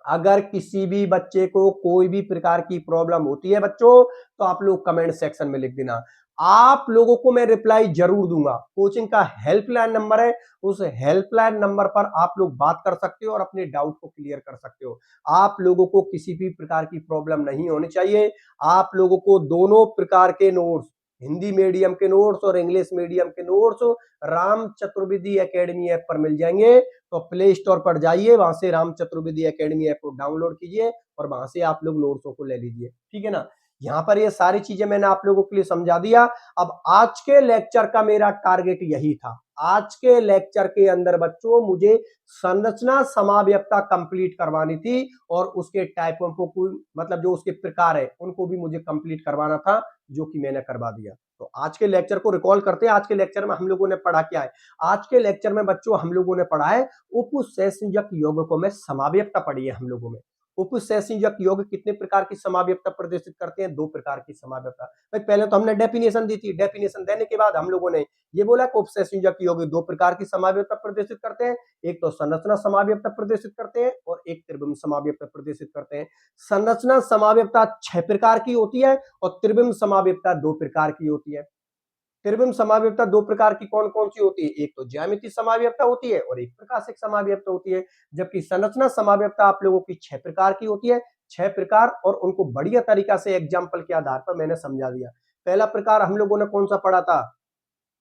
अगर किसी भी बच्चे को कोई भी प्रकार की प्रॉब्लम होती है बच्चों, तो आप लोग कमेंट सेक्शन में लिख देना, आप लोगों को मैं रिप्लाई जरूर दूंगा। कोचिंग का हेल्पलाइन नंबर है, उस हेल्पलाइन नंबर पर आप लोग बात कर सकते हो और अपने डाउट को क्लियर कर सकते हो। आप लोगों को किसी भी प्रकार की प्रॉब्लम नहीं होनी चाहिए। आप लोगों को दोनों प्रकार के नोट्स, हिंदी मीडियम के नोट्स और इंग्लिश मीडियम के notes Ram Chaturvedi academy app पर मिल जाएंगे। तो प्ले स्टोर पर जाइए, वहां से राम चतुर्वेदी एकेडमी ऐप को डाउनलोड कीजिए और वहां से आप लोग नोट्सों को ले लीजिए, ठीक है ना। यहाँ पर ये सारी चीजें मैंने आप लोगों के लिए समझा दिया। अब आज के लेक्चर का मेरा टारगेट यही था। आज के लेक्चर के अंदर बच्चों मुझे संरचना समावयवता कंप्लीट करवानी थी और उसके टाइपों को, मतलब जो उसके प्रकार है उनको भी मुझे कंप्लीट करवाना था, जो कि मैंने करवा दिया। तो आज के लेक्चर को रिकॉल करते हैं। आज के लेक्चर में हम लोगों ने पढ़ा क्या है? आज के लेक्चर में बच्चों हम लोगों ने पढ़ा है उपसंयोजक यौगिकों में समावयवता पढ़ी है हम लोगों में। उपसंयोजक यौगिक कितने प्रकार की समावयवता प्रदर्शित करते हैं? दो प्रकार की समावयवता। भाई पहले तो हमने डेफिनेशन दी थी, डेफिनेशन देने के बाद हम लोगों ने ये बोला कि उपसंयोजक यौगिक दो प्रकार की समावयवता प्रदर्शित करते हैं, एक तो संरचना समावयवता प्रदर्शित करते हैं और एक त्रिविम समावयवता प्रदर्शित करते हैं। संरचना समावयवता 6 प्रकार की होती है और त्रिविम समावयवता 2 प्रकार की होती है। त्रिविम समावयवता दो प्रकार की कौन कौन सी होती है? एक तो ज्यामितीय समावयवता होती है और एक प्रकाशिक समावयवता होती है। जबकि संरचना समावयवता आप लोगों की 6 प्रकार की होती है। 6 प्रकार, और उनको बढ़िया तरीका से एग्जाम्पल के आधार पर मैंने समझा दिया। पहला प्रकार हम लोगों ने कौन सा पढ़ा था?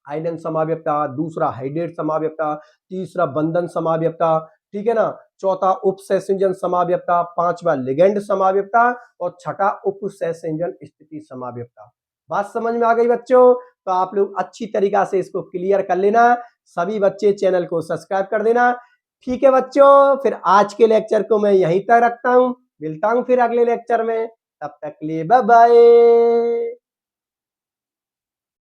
आयनन समावयवता। दूसरा हाइड्रेट समावयवता। तीसरा बंधन समावयवता, ठीक है ना। चौथा उपसंयोजन समावयवता। पांचवा लिगेंड समावयवता और छठा उपसंयोजन स्थिति समावयवता। बात समझ में आ गई बच्चों? तो आप लोग अच्छी तरीका से इसको क्लियर कर लेना। सभी बच्चे चैनल को सब्सक्राइब कर देना। ठीक है बच्चों, फिर आज के लेक्चर को मैं यहीं तक रखता हूं। मिलता हूं फिर अगले लेक्चर में, तब तक के लिए बाय बाय।